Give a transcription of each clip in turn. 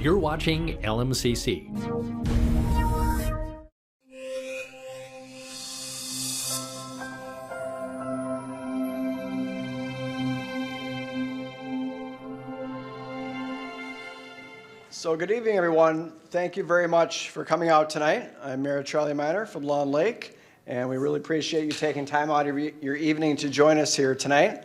You're watching LMCC. So good evening, everyone. Thank you very much for coming out tonight. I'm Mayor Charlie Miner from Lawn Lake, and we really appreciate you taking time out of your evening to join us here tonight.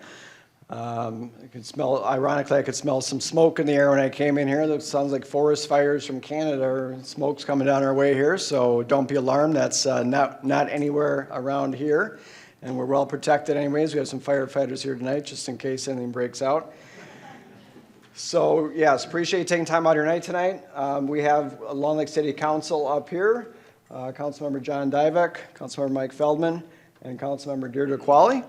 Ironically, I could smell some smoke in the air when I came in here. It sounds like forest fires from Canada, or smoke's coming down our way here, so don't be alarmed. That's not anywhere around here, and we're well protected anyways. We have some firefighters here tonight, just in case anything breaks out. So yes, appreciate you taking time out of your night tonight. We have Lawn Lake City Council up here, Councilmember John Dyvek, Councilmember Mike Feldman, and Councilmember Deirdre Qualley.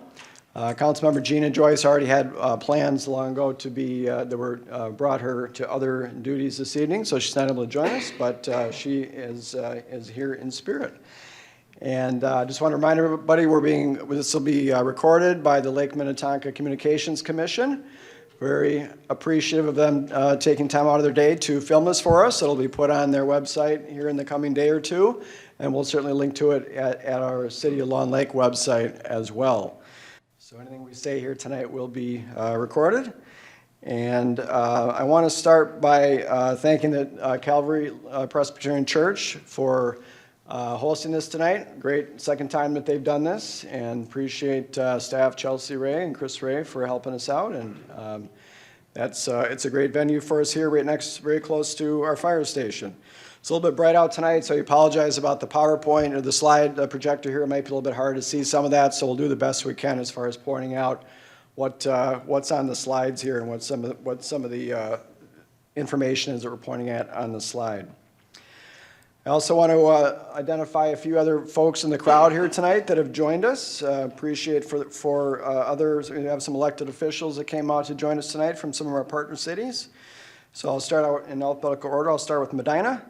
Councilmember Gina Joyce already had plans long ago to be, that were brought her to other duties this evening, so she's not able to join us, but she is here in spirit. And I just want to remind everybody this will be recorded by the Lake Minnetonka Communications Commission. Very appreciative of them taking time out of their day to film this for us. It'll be put on their website here in the coming day or two, and we'll certainly link to it at our City of Lawn Lake website as well. So anything we say here tonight will be recorded. And I want to start by thanking the Calvary Presbyterian Church for hosting this tonight. Great second time that they've done this, and appreciate staff Chelsea Ray and Chris Ray for helping us out. And it's a great venue for us here, very close to our fire station. It's a little bit bright out tonight, so I apologize about the PowerPoint or the slide projector here. It might be a little bit hard to see some of that, so we'll do the best we can as far as pointing out what's on the slides here and what some of the information is that we're pointing at on the slide. I also want to identify a few other folks in the crowd here tonight that have joined us. Appreciate for others. We have some elected officials that came out to join us tonight from some of our partner cities. So I'll start out in alphabetical order. I'll start with Medina.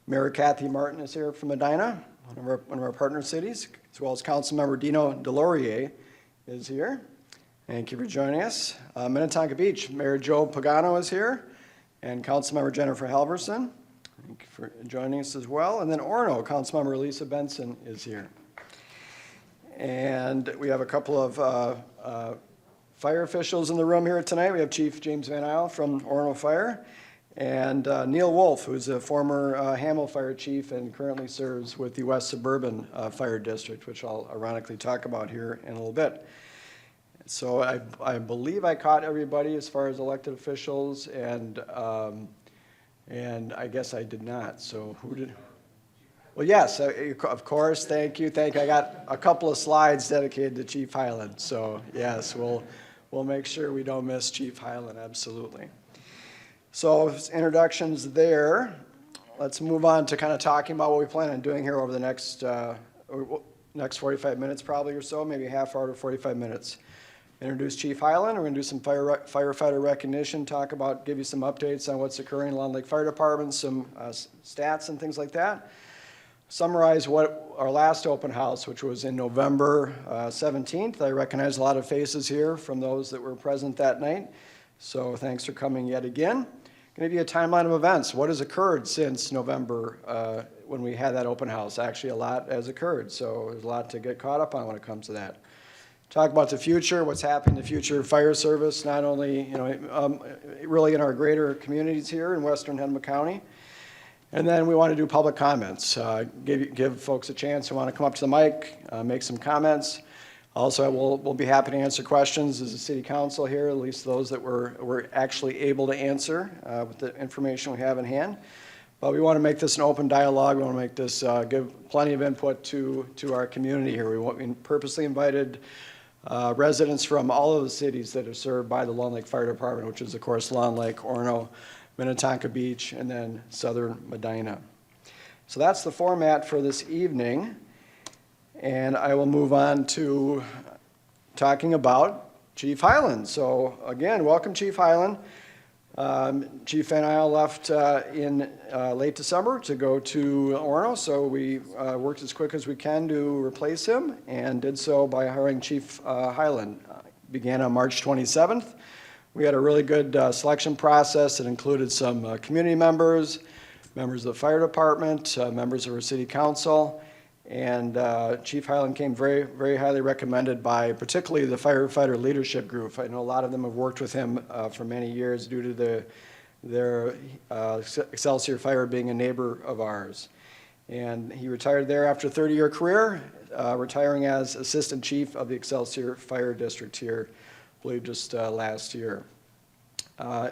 Mayor Kathy Martin is here from Medina, one of our partner cities, as well as Councilmember Dino Delorier is here. Thank you for joining us. Minnetonka Beach, Mayor Joe Pagano is here, and Councilmember Jennifer Halverson. Thank you for joining us as well. And then Orono, Councilmember Lisa Benson is here. And we have a couple of fire officials in the room here tonight. We have Chief James Van Isle from Orono Fire, and Neil Wolf, who's a former Hamel Fire Chief and currently serves with the West Suburban Fire District, which I'll ironically talk about here in a little bit. So I believe I caught everybody as far as elected officials, and I guess I did not. So who did? Well, yes, of course. Thank you. I got a couple of slides dedicated to Chief Hyland. So yes, we'll make sure we don't miss Chief Hyland. Absolutely. So introductions there. Let's move on to kind of talking about what we plan on doing here over the next 45 minutes probably or so, maybe a half hour to 45 minutes. Introduce Chief Hyland. We're going to do some firefighter recognition, give you some updates on what's occurring in Lawn Lake Fire Department, some stats and things like that. Summarize what our last open house, which was in November 17th. I recognize a lot of faces here from those that were present that night. So thanks for coming yet again. Going to give you a timeline of events. What has occurred since November when we had that open house? Actually, a lot has occurred, so there's a lot to get caught up on when it comes to that. Talk about the future, what's happening in the future of fire service, not only really in our greater communities here in western Hennepin County. And then we want to do public comments, give folks a chance who want to come up to the mic, make some comments. Also, we'll be happy to answer questions as a city council here, at least those that we're actually able to answer with the information we have in hand. But we want to make this an open dialogue. We want to make this give plenty of input to our community here. We purposely invited residents from all of the cities that are served by the Lawn Lake Fire Department, which is, of course, Lawn Lake, Orono, Minnetonka Beach, and then southern Medina. So that's the format for this evening. And I will move on to talking about Chief Hyland. So again, welcome Chief Hyland. Chief Van Isle left in late December to go to Orono, so we worked as quick as we can to replace him and did so by hiring Chief Hyland. Began on March 27th We had a really good selection process. It included some community members of the fire department, members of our city council, and Chief Hyland came very, very highly recommended by particularly the firefighter leadership group. I know a lot of them have worked with him for many years due to their Excelsior Fire being a neighbor of ours. And he retired there after a 30-year career, retiring as Assistant Chief of the Excelsior Fire District here, I believe just last year.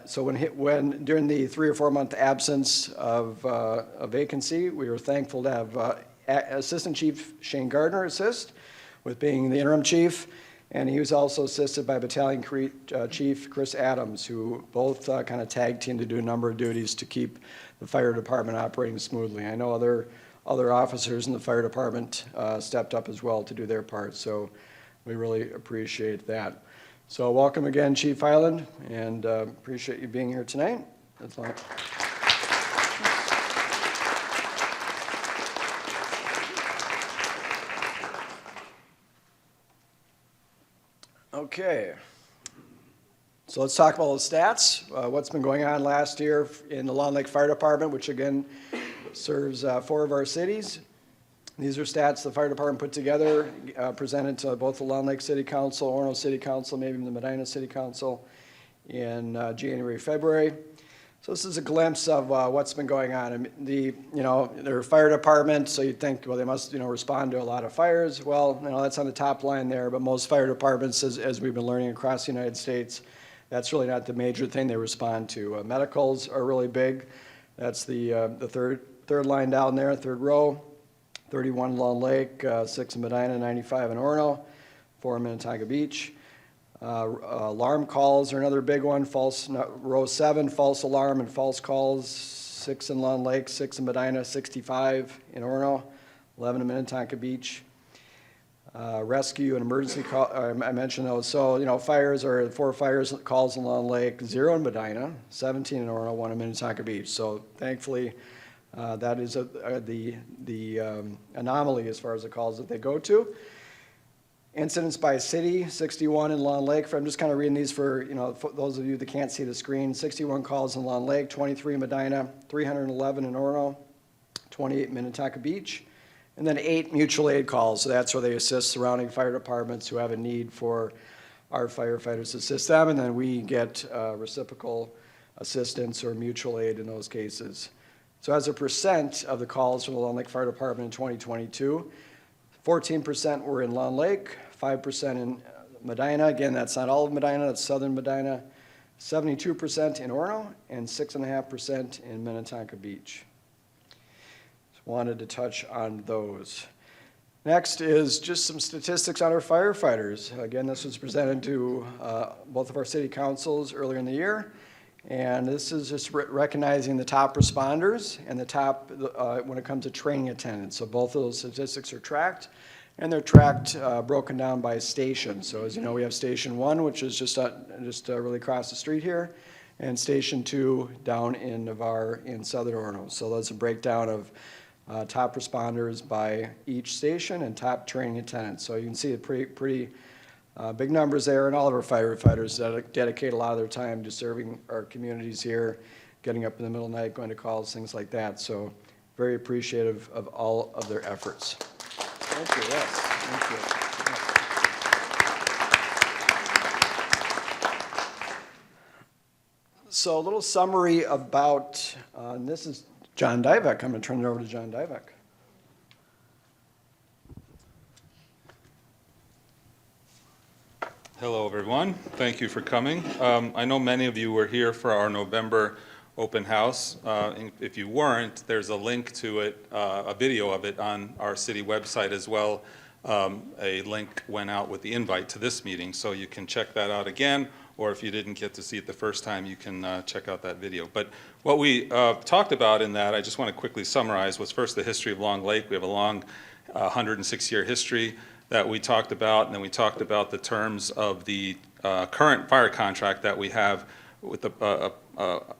So when during the 3 or 4 month absence of a vacancy, we were thankful to have Assistant Chief Shane Gardner assist with being the interim chief, and he was also assisted by Battalion Chief Chris Adams, who both kind of tag team to do a number of duties to keep the fire department operating smoothly. I know other officers in the fire department stepped up as well to do their part, so we really appreciate that. So welcome again, Chief Hyland, and appreciate you being here tonight. That's all. Okay, so let's talk about the stats. What's been going on last year in the Long Lake Fire Department, which again serves 4 of our cities. These are stats the fire department put together, presented to both the Long Lake City Council, Orono City Council, maybe even the Medina City Council in January, February. So this is a glimpse of what's been going on. And they're a fire department, so you'd think, well, they must, respond to a lot of fires. Well, that's on the top line there, but most fire departments, as we've been learning across the United States, that's really not the major thing they respond to. Medicals are really big. That's the third line down there, third row. 31 in Long Lake, 6 in Medina, 95 in Orono, 4 in Minnetonka Beach. Alarm calls are another big one. Row 7, false alarm and false calls, 6 in Long Lake, 6 in Medina, 65 in Orono, 11 in Minnetonka Beach. Rescue and emergency call, I mentioned those. So, fires are 4 fires calls in Long Lake, 0 in Medina, 17 in Orono, 1 in Minnetonka Beach. So thankfully, that is the anomaly as far as the calls that they go to. Incidents by city, 61 in Long Lake. I'm just kind of reading these for those of you that can't see the screen. 61 calls in Long Lake, 23 in Medina, 311 in Orono, 28 in Minnetonka Beach, and then 8 mutual aid calls. So that's where they assist surrounding fire departments who have a need for our firefighters to assist them, and then we get reciprocal assistance or mutual aid in those cases. So as a percent of the calls from the Long Lake Fire Department in 2022, 14% were in Long Lake, 5% in Medina. Again, that's not all of Medina, that's southern Medina. 72% in Orono, and 6.5% in Minnetonka Beach. Just wanted to touch on those. Next is just some statistics on our firefighters. Again, this was presented to both of our city councils earlier in the year. And this is just recognizing the top responders and the top when it comes to training attendance. So both of those statistics are tracked, and they're tracked broken down by station. So as you know, we have Station 1, which is just really across the street here, and Station 2 down in Navarre in southern Orono. So that's a breakdown of top responders by each station and top training attendance. So you can see a pretty big numbers there, and all of our firefighters that dedicate a lot of their time to serving our communities here, getting up in the middle of the night, going to calls, things like that. So very appreciative of all of their efforts. Thank you, yes, thank you. So a little summary about, and this is John Dyvek. I'm going to turn it over to John Dyvek. Hello, everyone. Thank you for coming. I know many of you were here for our November open house. If you weren't, there's a link to it, a video of it on our city website as well. A link went out with the invite to this meeting, so you can check that out again, or if you didn't get to see it the first time, you can check out that video. But what we talked about in that, I just want to quickly summarize, was first the history of Long Lake. We have a long 106-year history that we talked about, and then we talked about the terms of the current fire contract that we have with the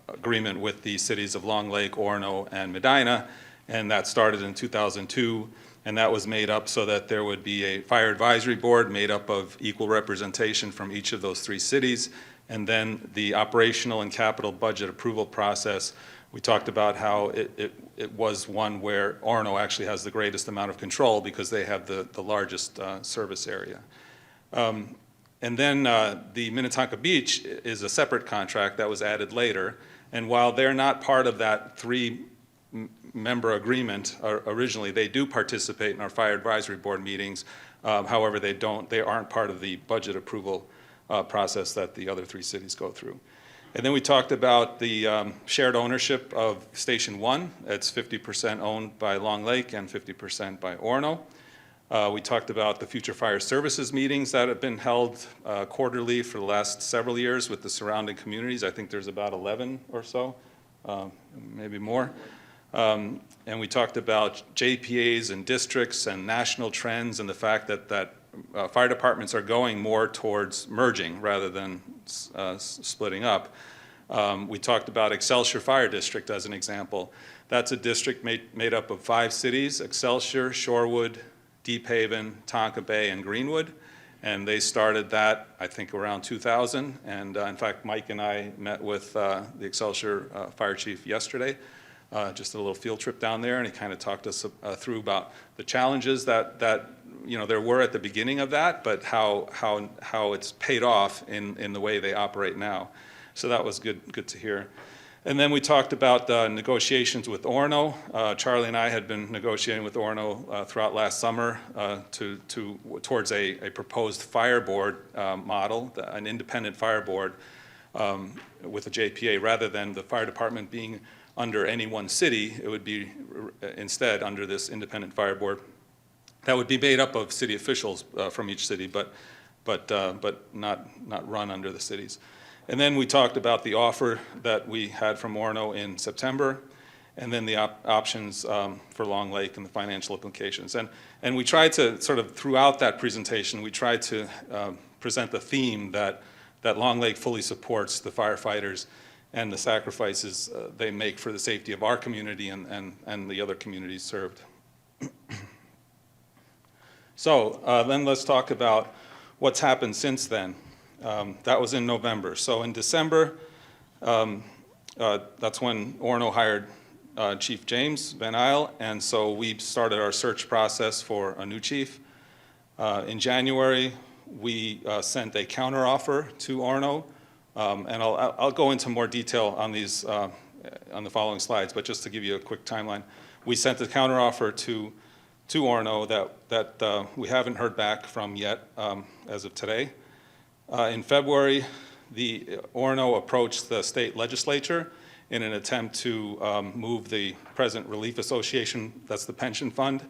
agreement with the cities of Long Lake, Orono, and Medina, and that started in 2002, and that was made up so that there would be a fire advisory board made up of equal representation from each of those 3 cities, And then the operational and capital budget approval process, we talked about how it was one where Orono actually has the greatest amount of control because they have the largest service area. And then the Minnetonka Beach is a separate contract that was added later. And while they're not part of that three-member agreement originally, they do participate in our Fire Advisory Board meetings. However, they aren't part of the budget approval process that the other three cities go through. And then we talked about the shared ownership of Station 1. It's 50% owned by Long Lake and 50% by Orono. We talked about the future fire services meetings that have been held quarterly for the last several years with the surrounding communities. I think there's about 11 or so, maybe more. And we talked about JPAs and districts and national trends and the fact that fire departments are going more towards merging rather than splitting up. We talked about Excelsior Fire District as an example. That's a district made up of 5 cities: Excelsior, Shorewood, Deep Haven, Tonka Bay, and Greenwood. And they started that, I think, around 2000. And in fact, Mike and I met with the Excelsior Fire Chief yesterday, just a little field trip down there, and he kind of talked us through about the challenges that there were at the beginning of that, but how it's paid off in the way they operate now. So that was good to hear. And then we talked about negotiations with Orono. Charlie and I had been negotiating with Orono throughout last summer towards a proposed fire board model, an independent fire board with a JPA, rather than the fire department being under any one city. It would be instead under this independent fire board that would be made up of city officials from each city, but not run under the cities. And then we talked about the offer that we had from Orono in September, and then the options for Long Lake and the financial implications. And we tried to sort of, throughout that presentation, we tried to present the theme that Long Lake fully supports the firefighters and the sacrifices they make for the safety of our community and the other communities served. So then let's talk about what's happened since then. That was in November. So in December, that's when Orono hired Chief James Van Isle, and so we started our search process for a new chief. In January, we sent a counteroffer to Orono, and I'll go into more detail on these on the following slides, but just to give you a quick timeline, we sent a counteroffer to Orono that we haven't heard back from yet as of today. In February, the Orono approached the state legislature in an attempt to move the Present Relief Association, that's the pension fund,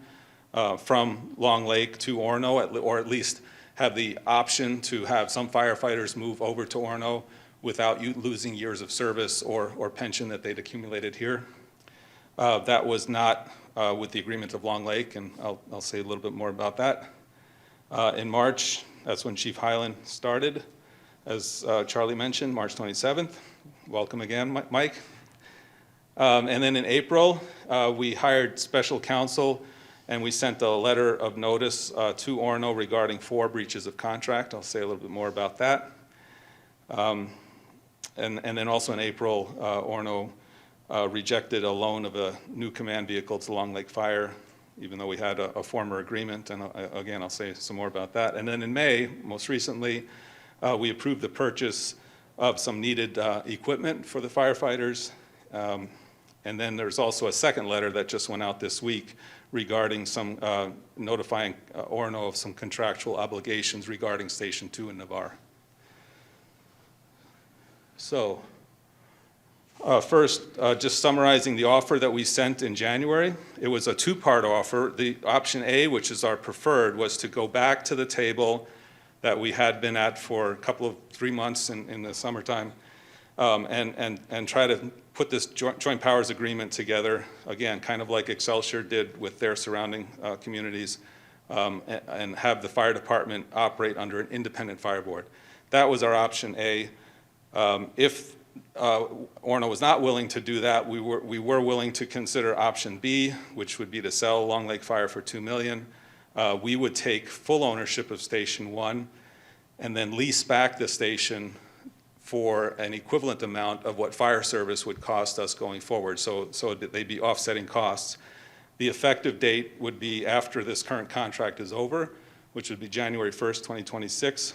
from Long Lake to Orono, or at least have the option to have some firefighters move over to Orono without losing years of service or pension that they'd accumulated here. That was not with the agreement of Long Lake, and I'll say a little bit more about that. In March, that's when Chief Hyland started, as Charlie mentioned, March 27th. Welcome again, Mike. And then in April, we hired special counsel, and we sent a letter of notice to Orono regarding 4 breaches of contract. I'll say a little bit more about that. And then also in April, Orono rejected a loan of a new command vehicle to Long Lake Fire, even though we had a former agreement, and again, I'll say some more about that. And then in May, most recently, we approved the purchase of some needed equipment for the firefighters. And then there's also a second letter that just went out this week regarding some, notifying Orono of some contractual obligations regarding Station 2 in Navarre. So, first, just summarizing the offer that we sent in January. It was a 2-part offer. The option A, which is our preferred, was to go back to the table that we had been at for a couple of 3 months in the summertime, and try to put this joint powers agreement together, again, kind of like Excelsior did with their surrounding communities, and have the fire department operate under an independent fire board. That was our option A. If Orono was not willing to do that, we were willing to consider option B, which would be to sell Long Lake Fire for $2 million. We would take full ownership of Station 1 and then lease back the station for an equivalent amount of what fire service would cost us going forward. So they'd be offsetting costs. The effective date would be after this current contract is over, which would be January 1st, 2026.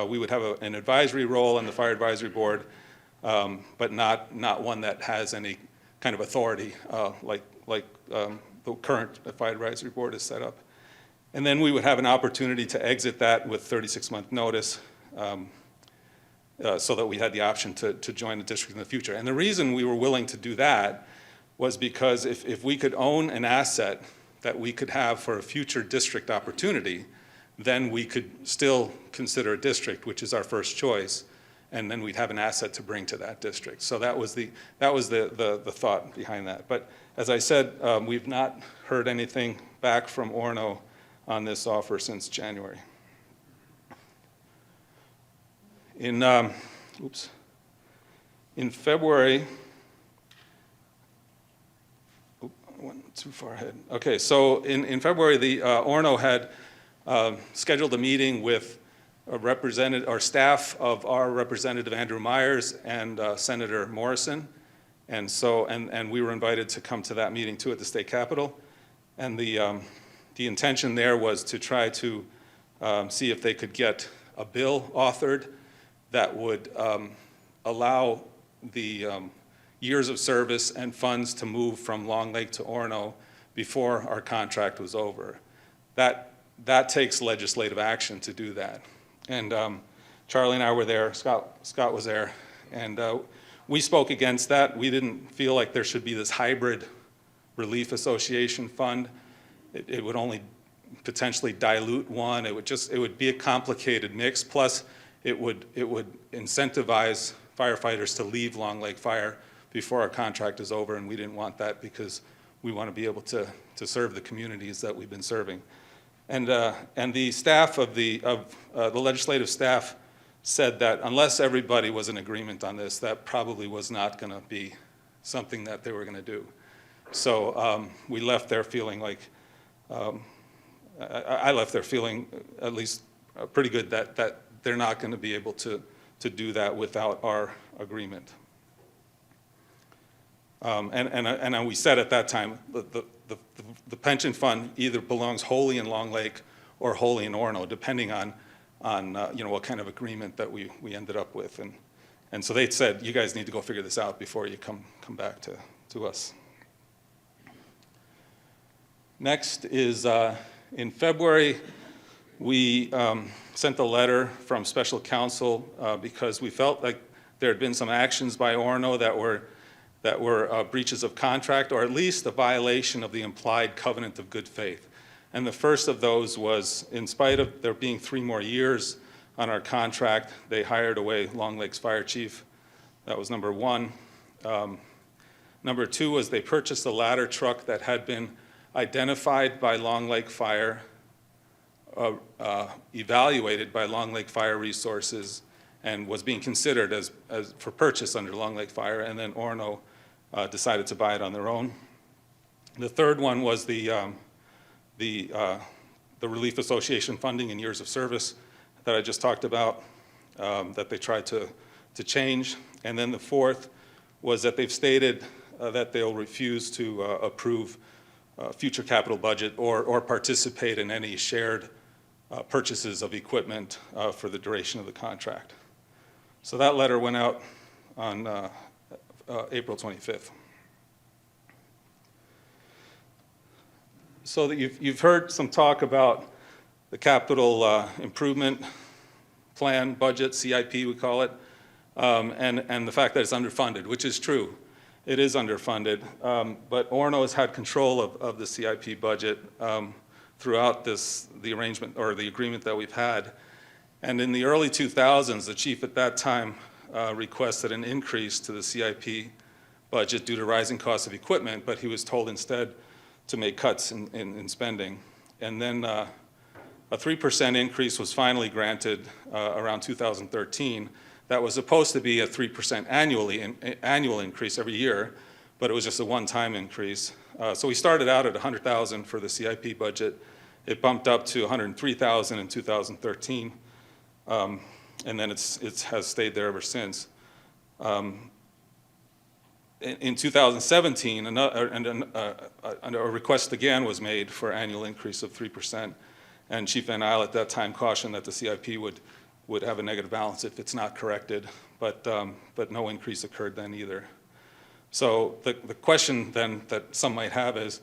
We would have an advisory role on the Fire Advisory Board, but not one that has any kind of authority like the current Fire Advisory Board is set up. And then we would have an opportunity to exit that with 36-month notice, so that we had the option to join the district in the future. And the reason we were willing to do that was because if we could own an asset that we could have for a future district opportunity, then we could still consider a district, which is our first choice, and then we'd have an asset to bring to that district. So that was the thought behind that. But as I said, we've not heard anything back from Orono on this offer since January. In February, I went too far ahead. Okay, so in February, the Orono had scheduled a meeting with our staff of our Representative Andrew Myers and Senator Morrison, and we were invited to come to that meeting too at the state capitol, and the intention there was to try to see if they could get a bill authored that would allow the years of service and funds to move from Long Lake to Orono before our contract was over. That takes legislative action to do that. And Charlie and I were there, Scott was there, and we spoke against that. We didn't feel like there should be this hybrid relief association fund. It would only potentially dilute one. It would be a complicated mix. Plus, it would incentivize firefighters to leave Long Lake Fire before our contract is over, and we didn't want that because we want to be able to serve the communities that we've been serving. And the staff of the legislative staff said that unless everybody was in agreement on this, that probably was not going to be something that they were going to do. So we left there feeling like, I left there feeling at least pretty good that they're not going to be able to do that without our agreement. And we said at that time, the pension fund either belongs wholly in Long Lake or wholly in Orono, depending on what kind of agreement that we ended up with. And so they said, you guys need to go figure this out before you come back to us. Next is in February, we sent a letter from special counsel because we felt like there had been some actions by Orono that were breaches of contract, or at least a violation of the implied covenant of good faith. And the first of those was, in spite of there being 3 more years on our contract, they hired away Long Lake's fire chief. That was number 1. Number 2 was they purchased a ladder truck that had been identified by Long Lake Fire, evaluated by Long Lake Fire Resources, and was being considered as for purchase under Long Lake Fire, and then Orono decided to buy it on their own. The third one was the Relief Association funding in years of service that I just talked about, that they tried to change. And then the fourth was that they've stated that they'll refuse to approve future capital budget or participate in any shared purchases of equipment for the duration of the contract. So that letter went out on April 25th. So that you've heard some talk about the capital improvement plan, budget, CIP we call it, and the fact that it's underfunded, which is true. It is underfunded, but Orono has had control of the CIP budget throughout the arrangement or the agreement that we've had. And in the early 2000s, the chief at that time requested an increase to the CIP budget due to rising costs of equipment, but he was told instead to make cuts in spending. And then a 3% increase was finally granted around 2013. That was supposed to be a 3% annual increase every year, but it was just a one-time increase. So we started out at $100,000 for the CIP budget. It bumped up to $103,000 in 2013. and then it has stayed there ever since. In 2017, a request again was made for annual increase of 3%, and Chief Van Isle at that time cautioned that the CIP would have a negative balance if it's not corrected, but no increase occurred then either. So the question then that some might have is,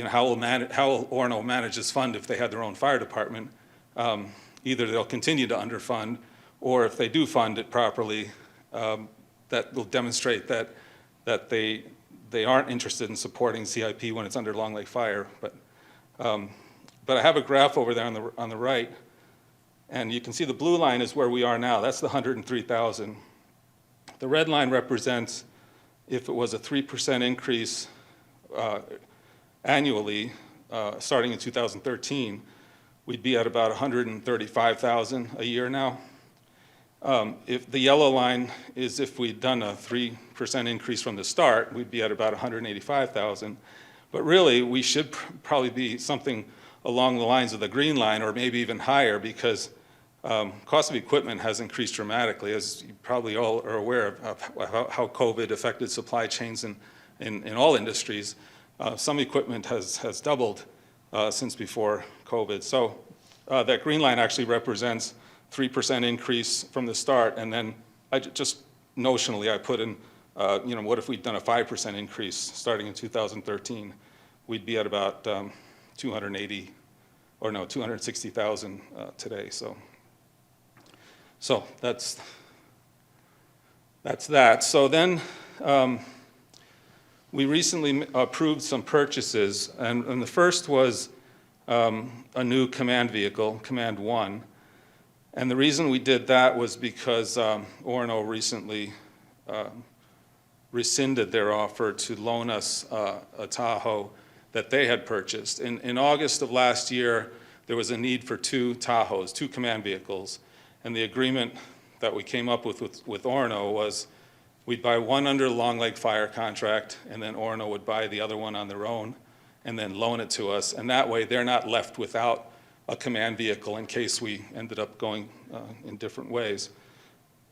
how will Orono manage this fund if they had their own fire department? Either they'll continue to underfund, or if they do fund it properly, that will demonstrate that they aren't interested in supporting CIP when it's under Long Lake Fire. But I have a graph over there on the right, and you can see the blue line is where we are now. That's the 103,000. The red line represents if it was a 3% increase annually, starting in 2013, we'd be at about 135,000 a year now. If the yellow line is if we'd done a 3% increase from the start, we'd be at about 185,000. But really, we should probably be something along the lines of the green line, or maybe even higher, because cost of equipment has increased dramatically, as you probably all are aware of how COVID affected supply chains in all industries. Some equipment has doubled since before COVID. So that green line actually represents 3% increase from the start, and then just notionally I put in, what if we'd done a 5% increase starting in 2013? We'd be at about 260,000 today. So that's that. So then we recently approved some purchases, and the first was a new command vehicle, Command 1. And the reason we did that was because Orono recently rescinded their offer to loan us a Tahoe that they had purchased. In August of last year, there was a need for 2 Tahoes, 2 command vehicles. And the agreement that we came up with Orono was we'd buy one under the Long Lake Fire contract, and then Orono would buy the other one on their own and then loan it to us. And that way, they're not left without a command vehicle in case we ended up going in different ways.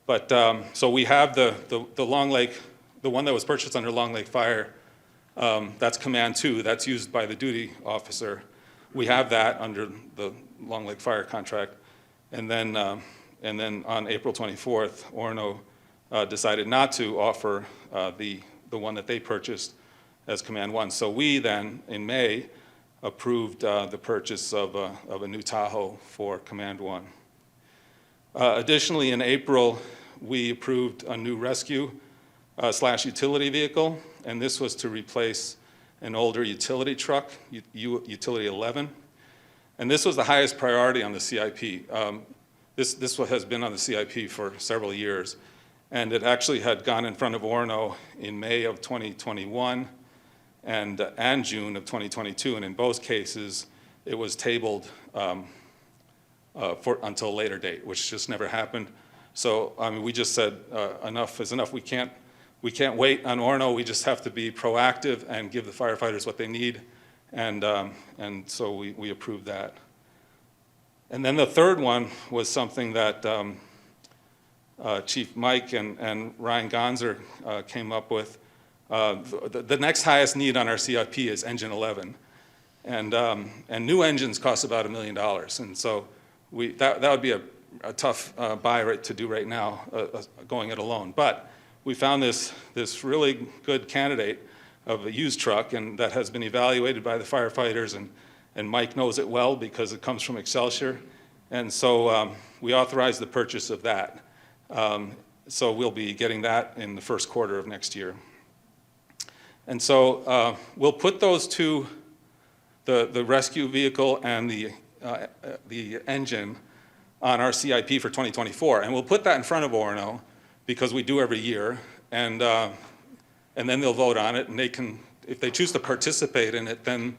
But so we have the Long Lake, the one that was purchased under Long Lake Fire, that's Command 2, that's used by the duty officer. We have that under the Long Lake Fire contract. And then on April 24th, Orono decided not to offer the one that they purchased as Command 1. So we then, in May, approved the purchase of a new Tahoe for Command 1. Additionally, in April, we approved a new rescue / utility vehicle, and this was to replace an older utility truck, Utility 11. And this was the highest priority on the CIP. This has been on the CIP for several years, and it actually had gone in front of Orono in May of 2021 and June of 2022, and in both cases, it was tabled until a later date, which just never happened. So I mean, we just said enough is enough. We can't wait on Orono. We just have to be proactive and give the firefighters what they need, and so we approved that. And then the third one was something that Chief Mike and Ryan Gonzer came up with. The next highest need on our CIP is engine 11, and new engines cost about $1 million, and so that would be a tough buy to do right now, going it alone. But we found this really good candidate of a used truck, and that has been evaluated by the firefighters, and Mike knows it well because it comes from Excelsior, and so we authorized the purchase of that. So we'll be getting that in the first quarter of next year. And so we'll put those two, the rescue vehicle and the engine, on our CIP for 2024, and we'll put that in front of Orono because we do every year, and then they'll vote on it, and they can, if they choose to participate in it, then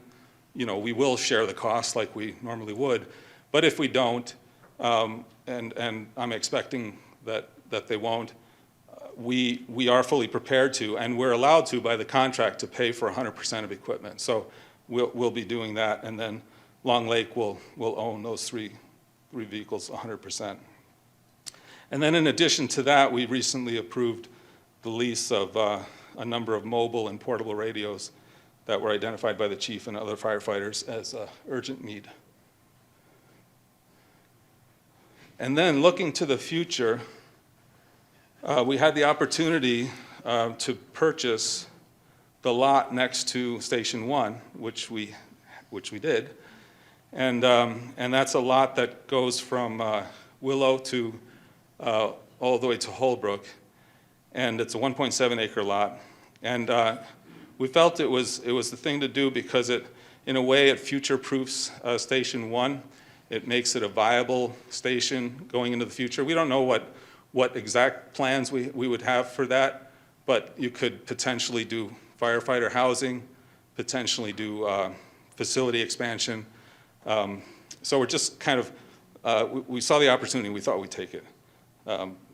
we will share the costs like we normally would. But if we don't, and I'm expecting that they won't, we are fully prepared to, and we're allowed to by the contract to pay for 100% of equipment. So we'll be doing that, and then Long Lake will own those three vehicles 100%. And then in addition to that, we recently approved the lease of a number of mobile and portable radios that were identified by the chief and other firefighters as an urgent need. And then looking to the future, we had the opportunity to purchase the lot next to Station 1, which we did. And that's a lot that goes from Willow to all the way to Holbrook. And it's a 1.7 acre lot. And we felt it was the thing to do because in a way, it future-proofs Station 1. It makes it a viable station going into the future. We don't know what exact plans we would have for that, but you could potentially do firefighter housing, potentially do facility expansion. So we're just kind of, we saw the opportunity, we thought we'd take it.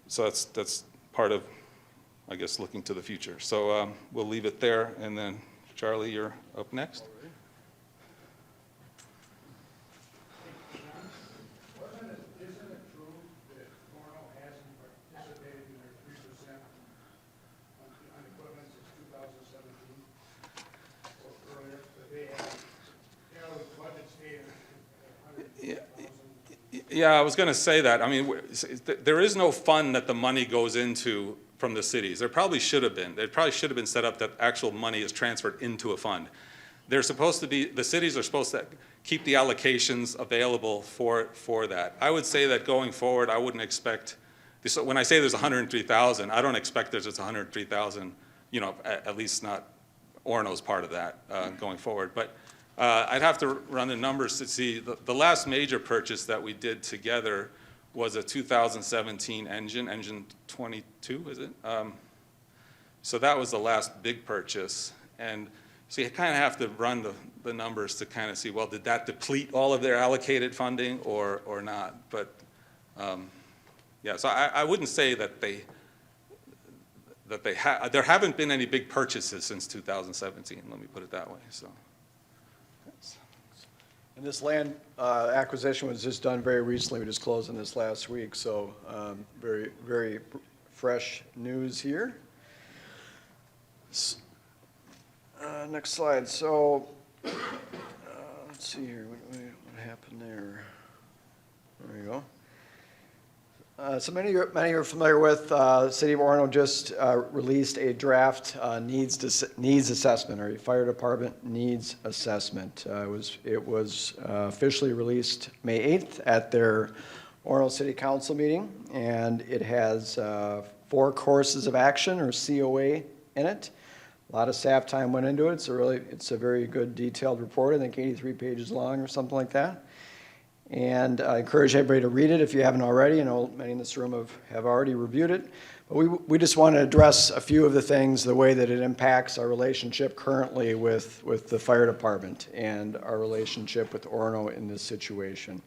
So that's part of, I guess, looking to the future. So we'll leave it there, and then Charlie, you're up next. Isn't it true that Orono hasn't participated in their 3% on equipment since 2017 or earlier? But they have, the budget stayed at 100,000. Yeah, I was going to say that. I mean, there is no fund that the money goes into from the cities. There probably should have been. There probably should have been set up that actual money is transferred into a fund. They're supposed to be, the cities are supposed to keep the allocations available for that. I would say that going forward, I wouldn't expect, so when I say there's 103,000, I don't expect there's just 103,000, at least not Orono's part of that going forward. But I'd have to run the numbers to see. The last major purchase that we did together was a 2017 engine 22, is it? So that was the last big purchase. And so you kind of have to run the numbers to kind of see, well, did that deplete all of their allocated funding or not? But yeah, so I wouldn't say that there haven't been any big purchases since 2017, let me put it that way, so. And this land acquisition was just done very recently. We just closed on this last week, so very, very fresh news here. Next slide. So let's see here. What happened there? There you go. So many are familiar with City of Orono just released a draft needs assessment, or a fire department needs assessment. It was officially released May 8th at their Orono City Council meeting, and it has 4 courses of action, or COA, in it. A lot of staff time went into it. It's a very good detailed report. I think 83 pages long or something like that. And I encourage everybody to read it if you haven't already. I know many in this room have already reviewed it. But we just want to address a few of the things, the way that it impacts our relationship currently with the fire department and our relationship with Orono in this situation.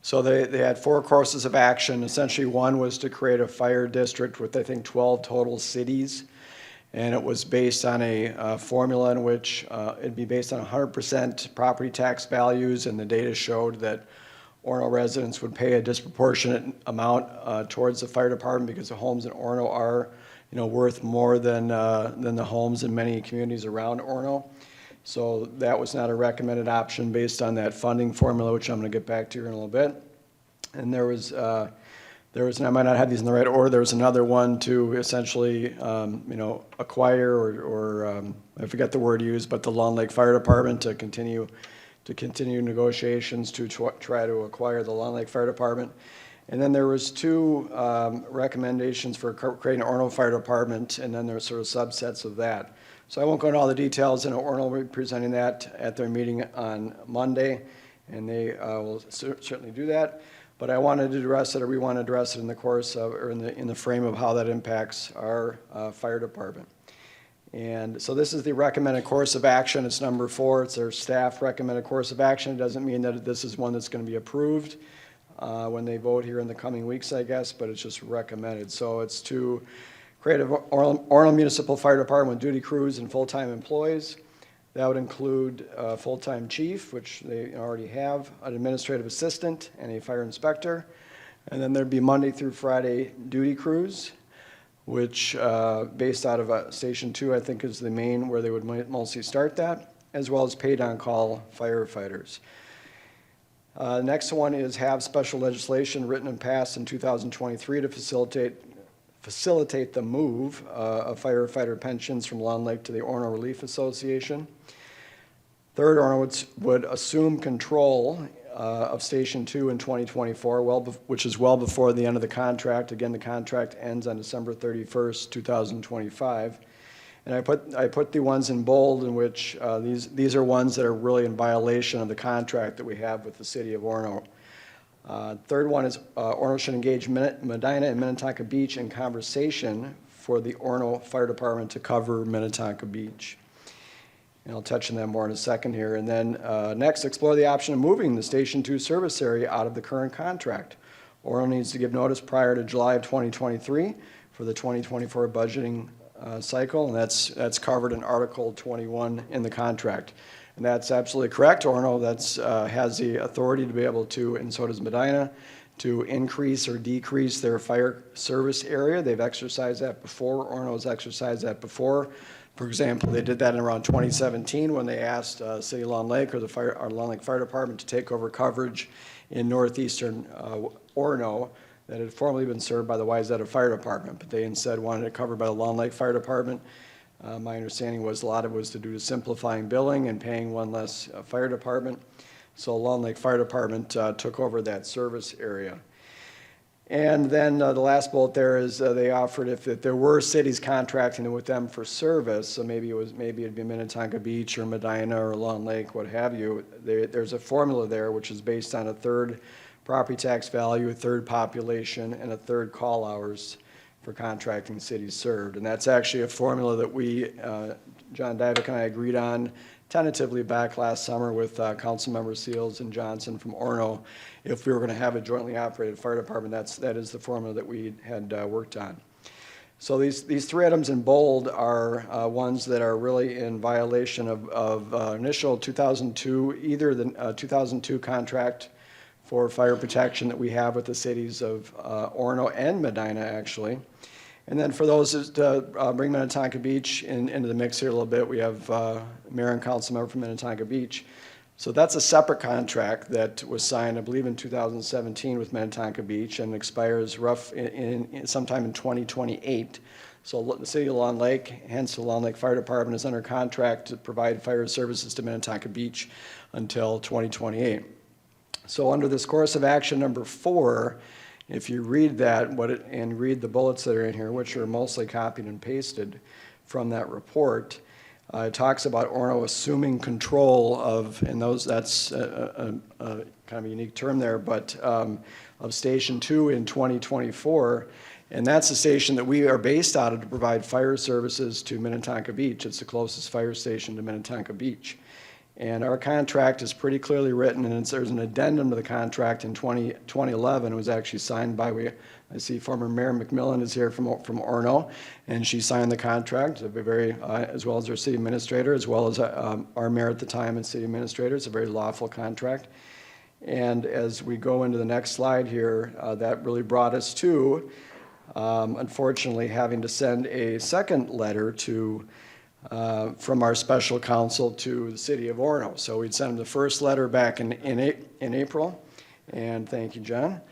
So they had 4 courses of action. Essentially, one was to create a fire district with, I think, 12 total cities. And it was based on a formula in which it'd be based on 100% property tax values, and the data showed that Orono residents would pay a disproportionate amount towards the fire department because the homes in Orono are, worth more than the homes in many communities around Orono. So that was not a recommended option based on that funding formula, which I'm going to get back to here in a little bit. And there was, and I might not have these in the right order, there was another one to essentially, acquire or I forget the word used, but the Long Lake Fire Department to continue negotiations to try to acquire the Long Lake Fire Department. And then there was 2 recommendations for creating an Orono Fire Department, and then there were sort of subsets of that. So I won't go into all the details, and Orono will be presenting that at their meeting on Monday, and they will certainly do that. But I wanted to address it, or we want to address it in the course of, or in the frame of how that impacts our fire department. And so this is the recommended course of action. It's number 4. It's their staff recommended course of action. It doesn't mean that this is one that's going to be approved when they vote here in the coming weeks, I guess, but it's just recommended. So it's to create an Orono Municipal Fire Department with duty crews and full-time employees. That would include a full-time chief, which they already have, an administrative assistant, and a fire inspector. And then there'd be Monday through Friday duty crews, which based out of Station 2, I think is the main where they would mostly start that, as well as paid on-call firefighters. Next one is have special legislation written and passed in 2023 to facilitate the move of firefighter pensions from Long Lake to the Orono Relief Association. Third, Orono would assume control of Station 2 in 2024, which is well before the end of the contract. Again, the contract ends on December 31st, 2025. And I put the ones in bold in which these are ones that are really in violation of the contract that we have with the city of Orono. Third one is Orono should engage Medina and Minnetonka Beach in conversation for the Orono Fire Department to cover Minnetonka Beach. And I'll touch on that more in a second here. And then next, explore the option of moving the Station 2 service area out of the current contract. Orono needs to give notice prior to July of 2023 for the 2024 budgeting cycle, and that's covered in Article 21 in the contract. And that's absolutely correct. Orono has the authority to be able to, and so does Medina, to increase or decrease their fire service area. They've exercised that before. Orono has exercised that before. For example, they did that in around 2017 when they asked City of Long Lake or our Long Lake Fire Department to take over coverage in northeastern Orono that had formerly been served by the Wayzata Fire Department, but they instead wanted it covered by the Long Lake Fire Department. My understanding was a lot of it was to do with simplifying billing and paying one less fire department. So Long Lake Fire Department took over that service area. And then the last bullet there is they offered if there were cities contracting with them for service, so maybe it'd be Minnetonka Beach or Medina or Long Lake, what have you. There's a formula there which is based on a third property tax value, a third population, and a third call hours for contracting cities served. And that's actually a formula that we, John Divick and I agreed on tentatively back last summer with Council Member Seals and Johnson from Orono. If we were going to have a jointly operated fire department, that is the formula that we had worked on. So these three items in bold are ones that are really in violation of initial 2002, either the 2002 contract for fire protection that we have with the cities of Orono and Medina, actually. And then for those to bring Minnetonka Beach into the mix here a little bit, we have Mayor and Council Member from Minnetonka Beach. So that's a separate contract that was signed, I believe, in 2017 with Minnetonka Beach and expires sometime in 2028. So the City of Long Lake, hence the Long Lake Fire Department, is under contract to provide fire services to Minnetonka Beach until 2028. So under this course of action number 4, if you read that and read the bullets that are in here, which are mostly copied and pasted from that report, it talks about Orono assuming control of, and that's a kind of a unique term there, but of Station 2 in 2024. And that's the station that we are based out of to provide fire services to Minnetonka Beach. It's the closest fire station to Minnetonka Beach. And our contract is pretty clearly written, and there's an addendum to the contract in 2011. It was actually signed by, I see former Mayor McMillan is here from Orono, and she signed the contract, as well as our city administrator, as well as our mayor at the time and city administrator. It's a very lawful contract. And as we go into the next slide here, that really brought us to, unfortunately, having to send a second letter from our special counsel to the city of Orono. So we'd sent them the first letter back in April, and thank you, John.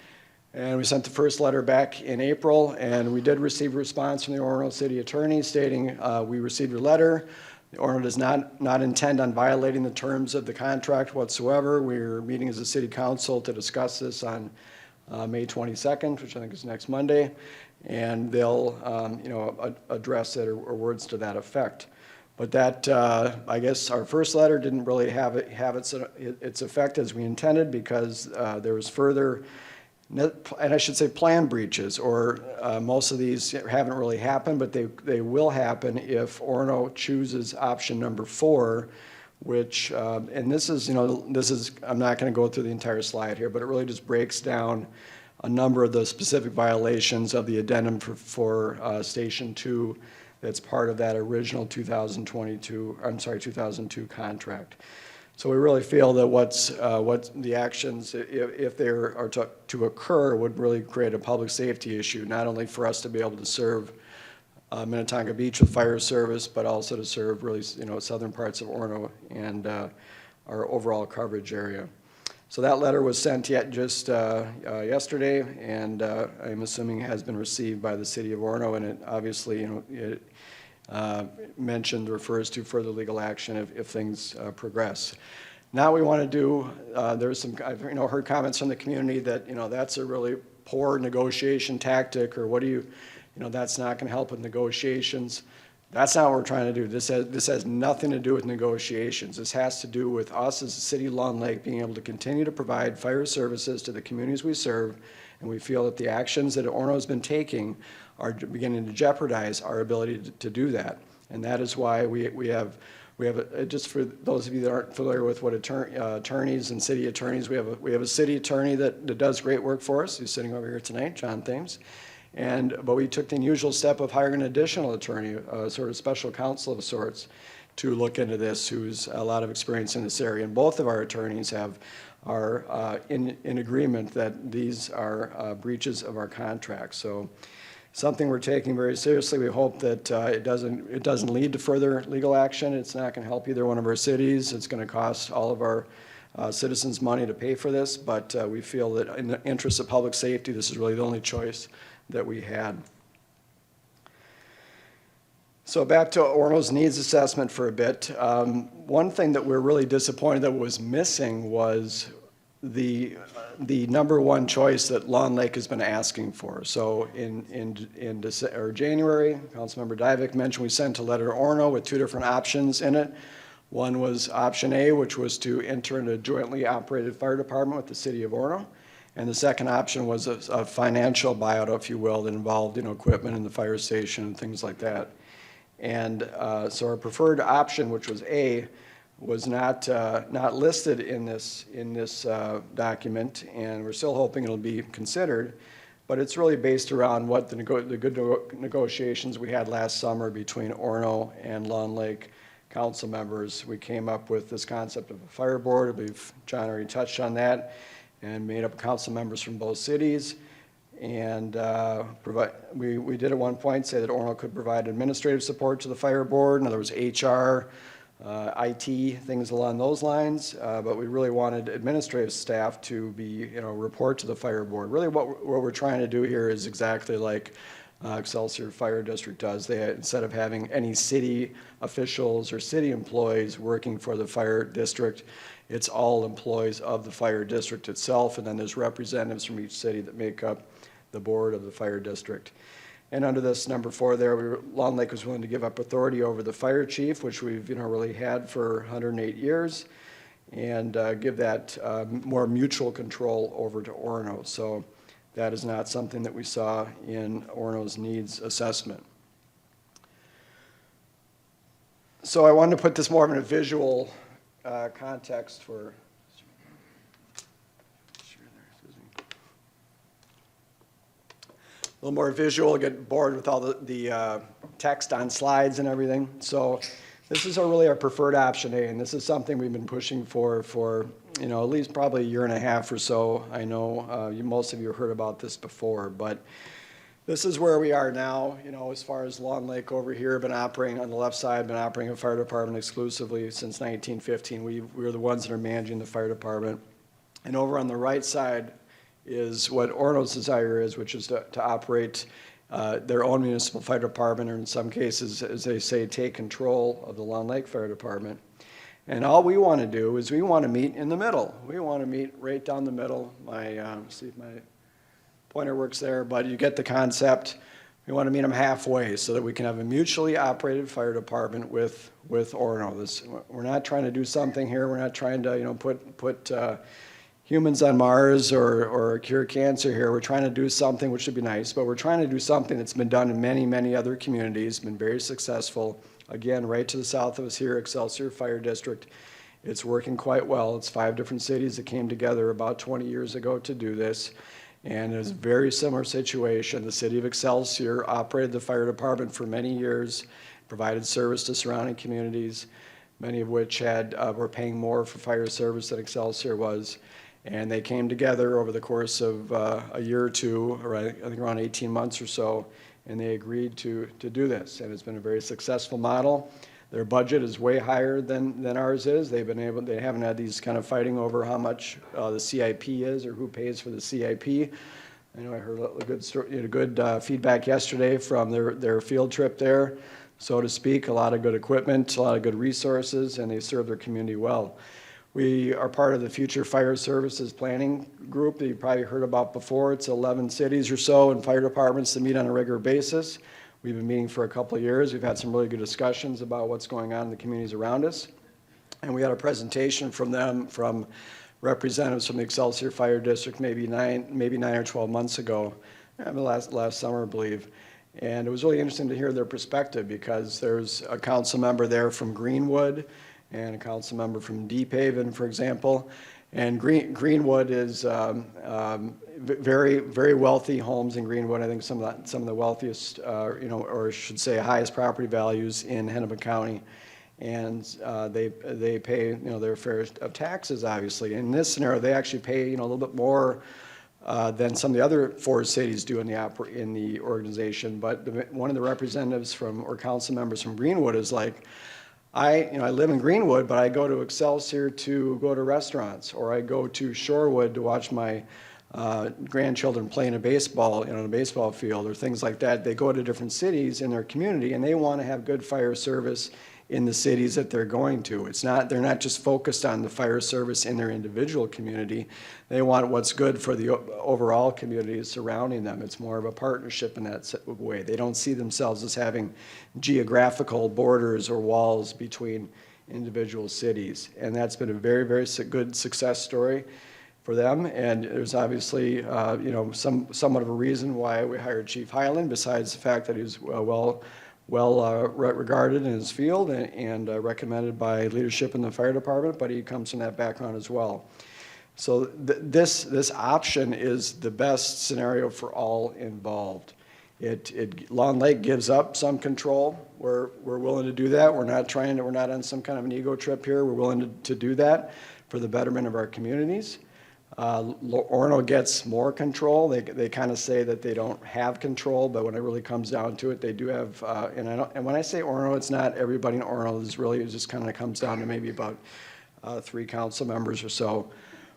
And we sent the first letter back in April, and we did receive a response from the Orono City Attorney stating, we received your letter. Orono does not intend on violating the terms of the contract whatsoever. We're meeting as a city council to discuss this on May 22nd, which I think is next Monday, and they'll address it or words to that effect. But that, I guess, our first letter didn't really have its effect as we intended because there was further, and I should say plan breaches, or most of these haven't really happened, but they will happen if Orono chooses option number 4, which, and this is, I'm not going to go through the entire slide here, but it really just breaks down a number of the specific violations of the addendum for Station 2 that's part of that original 2002 contract. So we really feel that what the actions, if they are to occur, would really create a public safety issue, not only for us to be able to serve Minnetonka Beach with fire service, but also to serve really, southern parts of Orono and our overall coverage area. So that letter was sent just yesterday, and I'm assuming has been received by the city of Orono, and it obviously, it refers to further legal action if things progress. Now we want to do, there's some, I've heard comments from the community that, that's a really poor negotiation tactic, or what do you, that's not going to help with negotiations. That's not what we're trying to do. This has nothing to do with negotiations. This has to do with us as a city of Long Lake being able to continue to provide fire services to the communities we serve, and we feel that the actions that Orono has been taking are beginning to jeopardize our ability to do that. And that is why we have just for those of you that aren't familiar with what attorneys and city attorneys, we have a city attorney that does great work for us, who's sitting over here tonight, John Thames. But we took the unusual step of hiring an additional attorney, sort of special counsel of sorts, to look into this, who's a lot of experience in this area. And both of our attorneys are in agreement that these are breaches of our contract. So something we're taking very seriously. We hope that it doesn't lead to further legal action. It's not going to help either one of our cities. It's going to cost all of our citizens money to pay for this, but we feel that in the interest of public safety, this is really the only choice that we had. So back to Orono's needs assessment for a bit. One thing that we're really disappointed that was missing was the number one choice that Long Lake has been asking for. So in January, Councilmember Dybvik mentioned we sent a letter to Orono with two different options in it. One was option A, which was to enter into a jointly operated fire department with the city of Orono. And the second option was a financial buyout, if you will, that involved equipment in the fire station and things like that. And so our preferred option, which was A, was not listed in this document, and we're still hoping it'll be considered. But it's really based around what the good negotiations we had last summer between Orono and Long Lake council members. We came up with this concept of a fire board. I believe John already touched on that, and made up council members from both cities. And we did at one point say that Orono could provide administrative support to the fire board. In other words, HR, IT, things along those lines. But we really wanted administrative staff to be, report to the fire board. Really what we're trying to do here is exactly like Excelsior Fire District does. Instead of having any city officials or city employees working for the fire district, it's all employees of the fire district itself, and then there's representatives from each city that make up the board of the fire district. And under this number 4 there, Long Lake was willing to give up authority over the fire chief, which we've really had for 108 years, and give that more mutual control over to Orono. So that is not something that we saw in Orono's needs assessment. So I wanted to put this more in a visual context for a little more visual. Get bored with all the text on slides and everything. So this is really our preferred option A, and this is something we've been pushing for at least probably a year and a half or so. I know most of you have heard about this before, but this is where we are now. As far as Long Lake over here, been operating on the left side, been operating a fire department exclusively since 1915. We're the ones that are managing the fire department. And over on the right side is what Orono's desire is, which is to operate their own municipal fire department, or in some cases, as they say, take control of the Long Lake Fire Department. And all we want to do is we want to meet in the middle. We want to meet right down the middle. See if my pointer works there, but you get the concept. We want to meet them halfway so that we can have a mutually operated fire department with Orono. We're not trying to do something here. We're not trying to put humans on Mars or cure cancer here. We're trying to do something which would be nice, but we're trying to do something that's been done in many, many other communities, been very successful. Again, right to the south of us here, Excelsior Fire District. It's working quite well. It's 5 different cities that came together about 20 years ago to do this. And it's a very similar situation. The city of Excelsior operated the fire department for many years, provided service to surrounding communities. many of which were paying more for fire service than Excelsior was. And they came together over the course of a year or two, or I think around 18 months or so, and they agreed to do this. And it's been a very successful model. Their budget is way higher than ours is. They haven't had these kind of fighting over how much the CIP is or who pays for the CIP. I know I heard a good feedback yesterday from their field trip there, so to speak. A lot of good equipment, a lot of good resources, and they serve their community well. We are part of the Future Fire Services Planning Group that you probably heard about before. It's 11 cities or so and fire departments that meet on a regular basis. We've been meeting for a couple of years. We've had some really good discussions about what's going on in the communities around us. And we had a presentation from them, from representatives from the Excelsior Fire District maybe nine or 12 months ago, last summer, I believe. And it was really interesting to hear their perspective, because there's a council member there from Greenwood and a council member from Deep Haven, for example. And Greenwood is very, very wealthy homes in Greenwood. I think some of the wealthiest, or I should say highest property values in Hennepin County. And they pay, their fair of taxes, obviously. In this scenario, they actually pay, a little bit more than some of the other 4 cities do in the organization. But one of the representatives or council members from Greenwood is like, I live in Greenwood, but I go to Excelsior to go to restaurants, or I go to Shorewood to watch my grandchildren playing a baseball, in a baseball field, or things like that. They go to different cities in their community, and they want to have good fire service in the cities that they're going to. They're not just focused on the fire service in their individual community. They want what's good for the overall community surrounding them. It's more of a partnership in that way. They don't see themselves as having geographical borders or walls between individual cities. And that's been a very, very good success story for them. And there's obviously, somewhat of a reason why we hired Chief Highland, besides the fact that he's well regarded in his field and recommended by leadership in the fire department, but he comes from that background as well. So this option is the best scenario for all involved. Long Lake gives up some control. We're willing to do that. We're not on some kind of an ego trip here. We're willing to do that for the betterment of our communities. Orono gets more control. They kind of say that they don't have control, but when it really comes down to it, they do have. And when I say Orono, it's not everybody in Orono. It just kind of comes down to maybe about 3 council members or so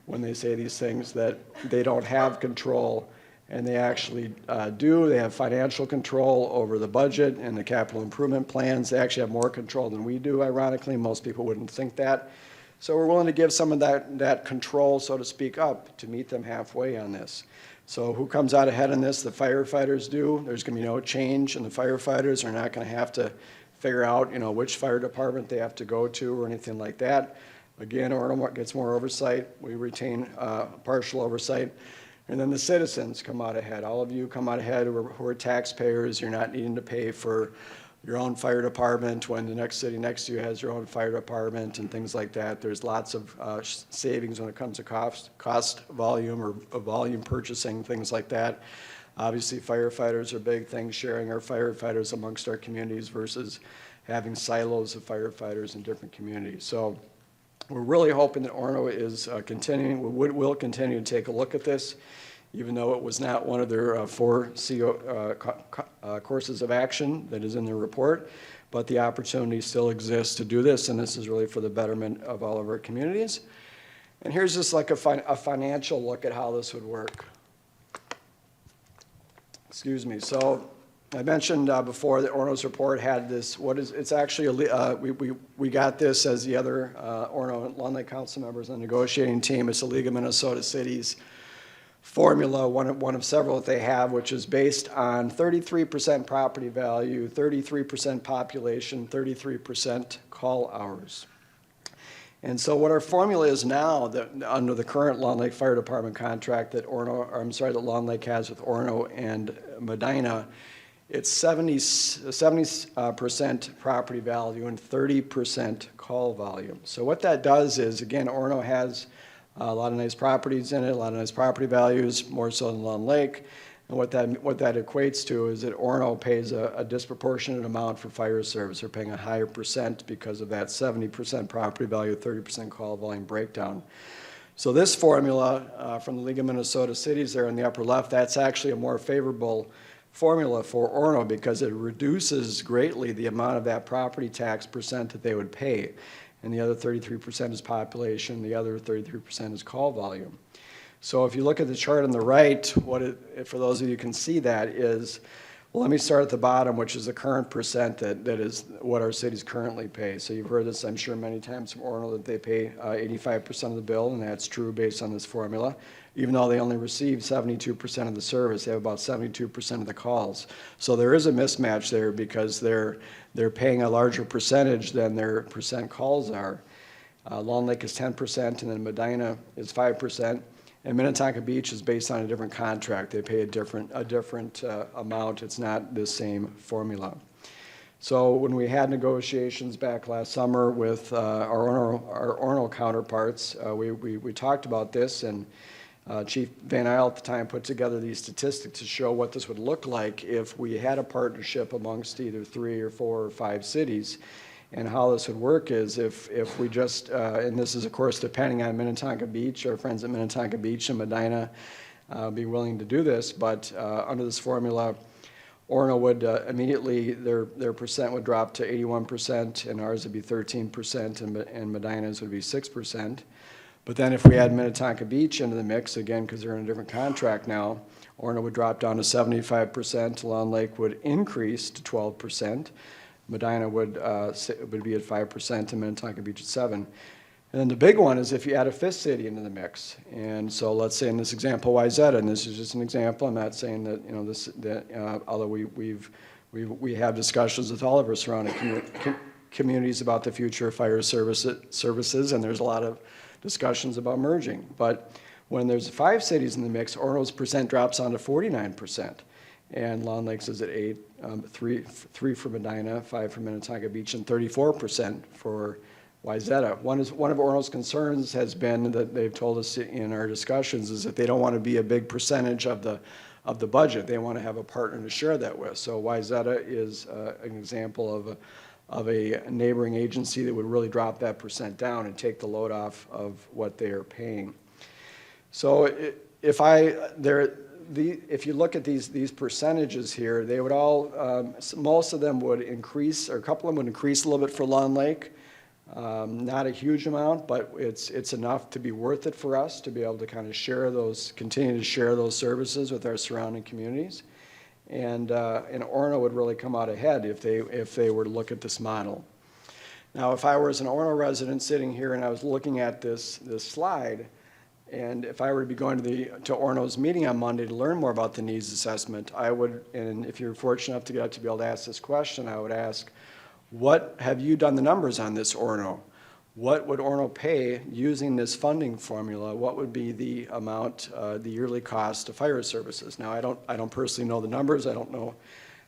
when they say these things, that they don't have control, and they actually do. They have financial control over the budget and the capital improvement plans. They actually have more control than we do, ironically. Most people wouldn't think that. So we're willing to give some of that control, so to speak, up to meet them halfway on this. So who comes out ahead in this? The firefighters do. There's going to be no change, and the firefighters are not going to have to figure out, which fire department they have to go to or anything like that. Again, Orono gets more oversight. We retain partial oversight. And then the citizens come out ahead. All of you come out ahead who are taxpayers. You're not needing to pay for your own fire department when the next city next to you has your own fire department and things like that. There's lots of savings when it comes to cost volume or volume purchasing, things like that. Obviously, firefighters are big things, sharing our firefighters amongst our communities versus having silos of firefighters in different communities. So we're really hoping that Orono is will continue to take a look at this, even though it was not one of their 4 courses of action that is in their report. But the opportunity still exists to do this, and this is really for the betterment of all of our communities. And here's just like a financial look at how this would work. Excuse me. So I mentioned before that Orono's report had this. It's actually we got this as the other Orono and Long Lake Council members on the negotiating team. It's a League of Minnesota Cities formula, one of several that they have, which is based on 33% property value, 33% population, 33% call hours. And so what our formula is now, that under the current Long Lake Fire Department contract that Long Lake has with Orono and Medina, it's 70% property value and 30% call volume. So what that does is, again, Orono has a lot of nice properties in it, a lot of nice property values, more so than Long Lake. And what that equates to is that Orono pays a disproportionate amount for fire service. They're paying a higher percent because of that 70% property value, 30% call volume breakdown. So this formula from the League of Minnesota Cities there in the upper left, that's actually a more favorable formula for Orono because it reduces greatly the amount of that property tax percent that they would pay. And the other 33% is population, the other 33% is call volume. So if you look at the chart on the right, for those of you who can see that is, well, let me start at the bottom, which is the current percent that is what our cities currently pay. So you've heard this, I'm sure, many times from Orono that they pay 85% of the bill, and that's true based on this formula. Even though they only receive 72% of the service, they have about 72% of the calls. So there is a mismatch there because they're paying a larger percentage than their percent calls are. Long Lake is 10%, and then Medina is 5%. And Minnetonka Beach is based on a different contract. They pay a different amount. It's not the same formula. So when we had negotiations back last summer with our Orono counterparts, we talked about this, and Chief Van Isle at the time put together these statistics to show what this would look like if we had a partnership amongst either 3 or 4 or 5 cities. And how this would work is if we just, and this is of course depending on Minnetonka Beach, our friends at Minnetonka Beach and Medina be willing to do this, but under this formula, Orono would immediately, their percent would drop to 81%, and ours would be 13%, and Medina's would be 6%. But then if we add Minnetonka Beach into the mix, again, because they're in a different contract now, Orono would drop down to 75%, Long Lake would increase to 12%, Medina would be at 5%, and Minnetonka Beach at 7%. And then the big one is if you add a 5th city into the mix. And so let's say in this example, Wayzata, and this is just an example. I'm not saying that although we have discussions with all of our surrounding communities about the future of fire services, and there's a lot of discussions about merging. But when there's 5 cities in the mix, Orono's percent drops down to 49%. And Long Lakes is at 8, 3 for Medina, 5 for Minnetonka Beach, and 34% for Wayzata. One of Orono's concerns has been that they've told us in our discussions is that they don't want to be a big percentage of the budget. They want to have a partner to share that with. So Wayzata is an example of a neighboring agency that would really drop that percent down and take the load off of what they are paying. So if you look at these percentages here, they would all, most of them would increase, or a couple of them would increase a little bit for Long Lake. Not a huge amount, but it's enough to be worth it for us to be able to kind of continue to share those services with our surrounding communities. And Orono would really come out ahead if they were to look at this model. Now, if I was an Orono resident sitting here and I was looking at this slide, and if I were to be going to Orono's meeting on Monday to learn more about the needs assessment, I would, and if you're fortunate enough to get up to be able to ask this question, I would ask, what have you done the numbers on this Orono? What would Orono pay using this funding formula? What would be the amount, the yearly cost of fire services? Now, I don't personally know the numbers. I don't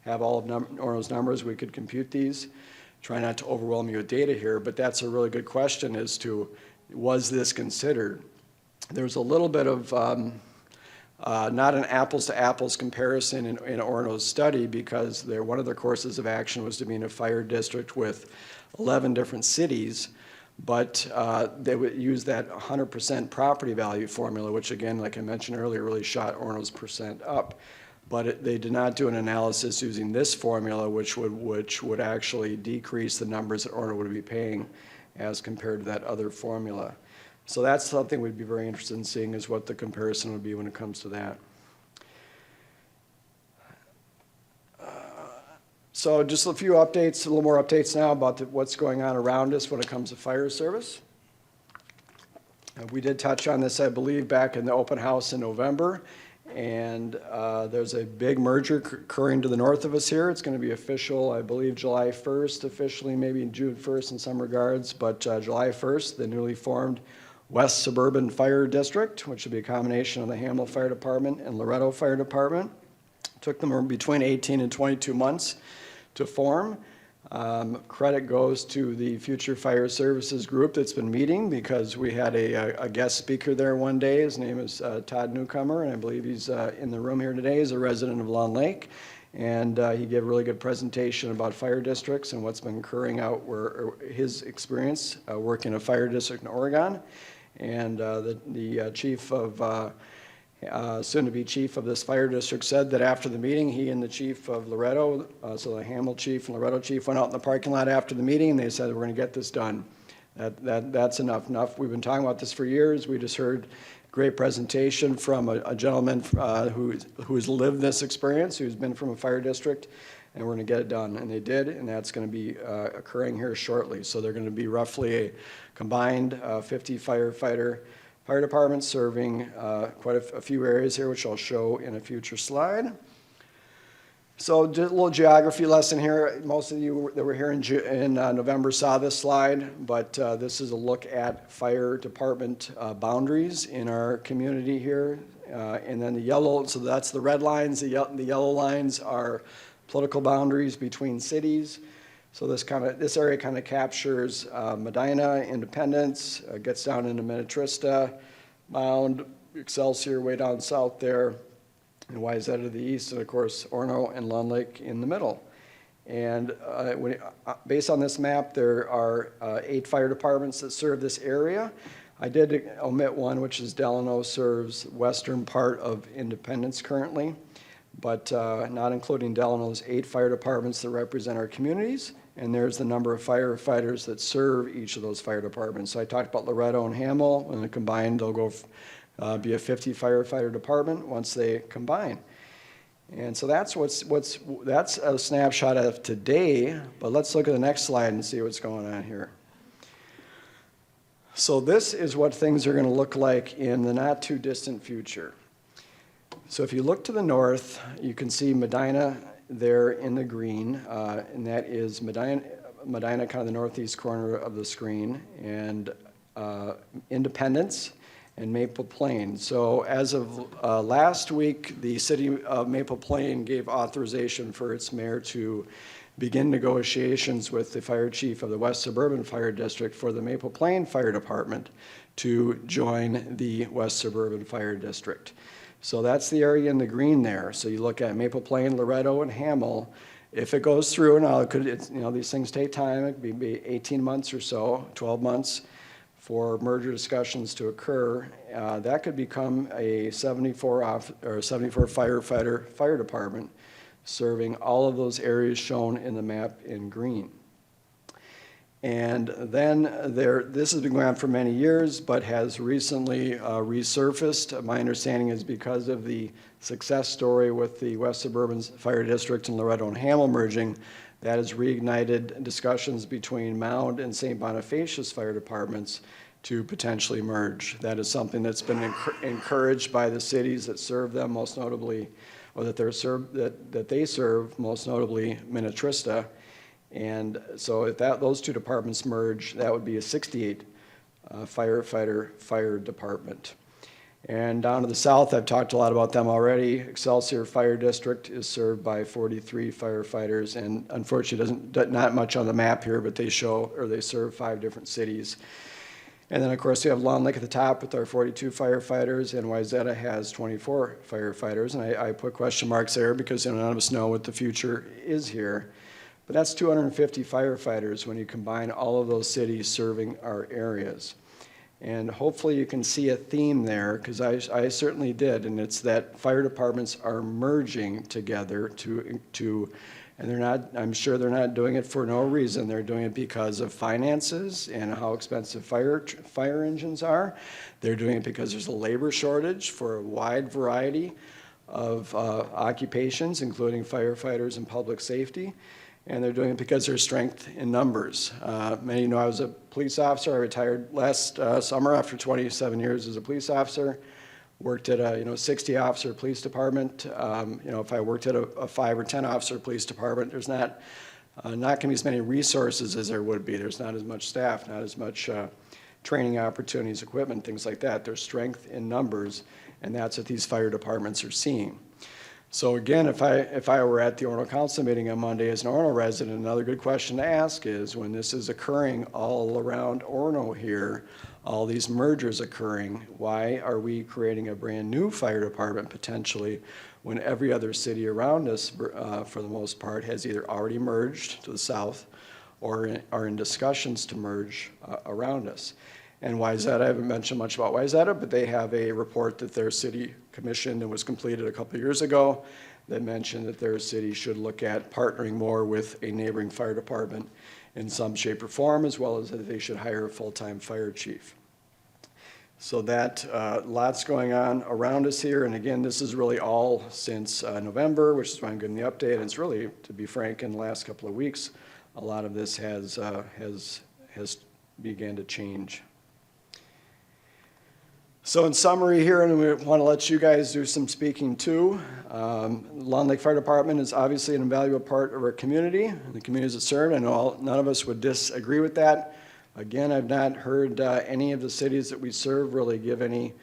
have all of Orono's numbers. We could compute these. Try not to overwhelm you with data here, but that's a really good question as to, was this considered? There's a little bit of not an apples to apples comparison in Orono's study because one of their courses of action was to be in a fire district with 11 different cities, but they would use that 100% property value formula, which again, like I mentioned earlier, really shot Orono's percent up. But they did not do an analysis using this formula, which would actually decrease the numbers that Orono would be paying as compared to that other formula. So that's something we'd be very interested in seeing, is what the comparison would be when it comes to that. So just a few updates, a little more updates now about what's going on around us when it comes to fire service. We did touch on this, I believe, back in the open house in November. And there's a big merger occurring to the north of us here. It's going to be official, I believe, July 1st, officially maybe June 1st in some regards, but July 1st, the newly formed West Suburban Fire District, which will be a combination of the Hamel Fire Department and Loretto Fire Department. Took them between 18 and 22 months to form. Credit goes to the Future Fire Services group that's been meeting, because we had a guest speaker there one day. His name is Todd Newcomer, and I believe he's in the room here today. He's a resident of Long Lake, and he gave a really good presentation about fire districts and what's been occurring out where his experience working in a fire district in Oregon. And the chief of soon-to-be chief of this fire district said that after the meeting, he and the chief of Loretto, so the Hamel chief and Loretto chief, went out in the parking lot after the meeting, and they said, we're going to get this done. That's enough. We've been talking about this for years. We just heard a great presentation from a gentleman who's lived this experience, who's been from a fire district, and we're going to get it done. And they did, and that's going to be occurring here shortly. So they're going to be roughly a combined 50 fire departments serving quite a few areas here, which I'll show in a future slide. So just a little geography lesson here. Most of you that were here in November saw this slide, but this is a look at fire department boundaries in our community here. And then the yellow, so that's the red lines. The yellow lines are political boundaries between cities. So this area kind of captures Medina, Independence, gets down into Minnetrista, Mound, Excelsior way down south there, and Wayzata to the east, and of course Orono and Long Lake in the middle. And based on this map, there are 8 fire departments that serve this area. I did omit one, which is Delano, serves western part of Independence currently, but not including Delano's 8 fire departments that represent our communities. And there's the number of firefighters that serve each of those fire departments. So I talked about Loretto and Hamel, and combined they'll go be a 50 firefighter department once they combine. And so that's that's a snapshot of today, but let's look at the next slide and see what's going on here. So this is what things are going to look like in the not too distant future. So if you look to the north, you can see Medina there in the green, and that is Medina, kind of the northeast corner of the screen, and Independence and Maple Plain. So as of last week, the city of Maple Plain gave authorization for its mayor to begin negotiations with the fire chief of the West Suburban Fire District for the Maple Plain Fire Department to join the West Suburban Fire District. So that's the area in the green there. So you look at Maple Plain, Loretto, and Hamel. If it goes through, now these things take time. It could be 18 months or so, 12 months for merger discussions to occur. That could become a 74 firefighter fire department serving all of those areas shown in the map in green. And then this has been going on for many years, but has recently resurfaced. My understanding is because of the success story with the West Suburban Fire District and Loretto and Hamel merging, that has reignited discussions between Mound and St. Bonifacius fire departments to potentially merge. That is something that's been encouraged by the cities that serve them, most notably, or that they serve, most notably Minnetrista. And so if those two departments merge, that would be a 68 firefighter fire department. And down to the south, I've talked a lot about them already. Excelsior Fire District is served by 43 firefighters, and unfortunately not much on the map here, but they serve 5 different cities. And then of course we have Long Lake at the top with our 42 firefighters, and Wayzata has 24 firefighters. And I put question marks there because none of us know what the future is here. But that's 250 firefighters when you combine all of those cities serving our areas. And hopefully you can see a theme there, because I certainly did, and it's that fire departments are merging together and I'm sure they're not doing it for no reason. They're doing it because of finances and how expensive fire engines are. They're doing it because there's a labor shortage for a wide variety of occupations, including firefighters and public safety. And they're doing it because there's strength in numbers. Many know I was a police officer. I retired last summer after 27 years as a police officer. Worked at a 60-officer police department. If I worked at a 5 or 10 officer police department, there's not going to be as many resources as there would be. There's not as much staff, not as much training opportunities, equipment, things like that. There's strength in numbers, and that's what these fire departments are seeing. So again, if I were at the Orono Council meeting on Monday as an Orono resident, another good question to ask is, when this is occurring all around Orono here, all these mergers occurring, why are we creating a brand new fire department potentially when every other city around us, for the most part, has either already merged to the south or are in discussions to merge around us? And Wayzata, I haven't mentioned much about Wayzata, but they have a report that their city commissioned and was completed a couple of years ago that mentioned that their city should look at partnering more with a neighboring fire department in some shape or form, as well as that they should hire a full-time fire chief. So that, lots going on around us here, and again, this is really all since November, which is why I'm giving the update. And it's really, to be frank, in the last couple of weeks, a lot of this has began to change. So in summary here, and we want to let you guys do some speaking too. Long Lake Fire Department is obviously an invaluable part of our community and the communities it serves. I know none of us would disagree with that. Again, I've not heard any of the cities that we serve really give any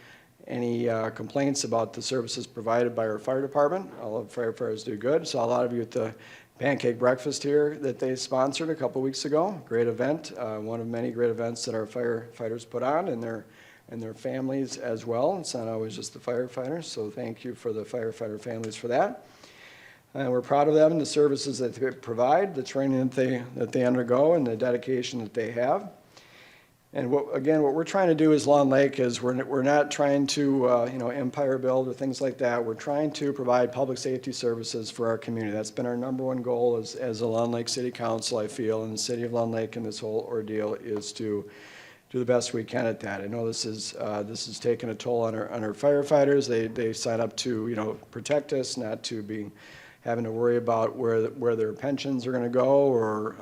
complaints about the services provided by our fire department. All of firefighters do good. Saw a lot of you at the pancake breakfast here that they sponsored a couple weeks ago. Great event, one of many great events that our firefighters put on, and their families as well. It's not always just the firefighters, so thank you for the firefighter families for that. And we're proud of them and the services that they provide, the training that they undergo, and the dedication that they have. And what we're trying to do as Long Lake is we're not trying to empire build or things like that. We're trying to provide public safety services for our community. That's been our number one goal as a Long Lake City Council, I feel, and the city of Long Lake in this whole ordeal is to do the best we can at that. I know this is taking a toll on our firefighters. They sign up to protect us, not to be having to worry about where their pensions are going to go or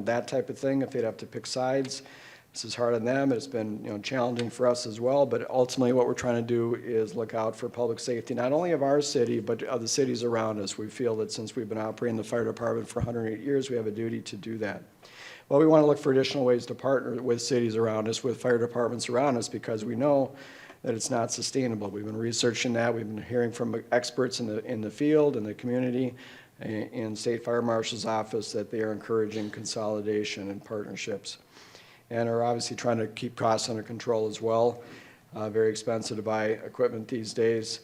that type of thing. If they'd have to pick sides, this is hard on them. It's been challenging for us as well. But ultimately, what we're trying to do is look out for public safety, not only of our city but of the cities around us. We feel that since we've been operating the fire department for 108 years, we have a duty to do that. Well, we want to look for additional ways to partner with cities around us, with fire departments around us, because we know that it's not sustainable. We've been researching that. We've been hearing from experts in the field, in the community, in State Fire Marshal's office that they are encouraging consolidation and partnerships, and are obviously trying to keep costs under control as well. Very expensive to buy equipment these days.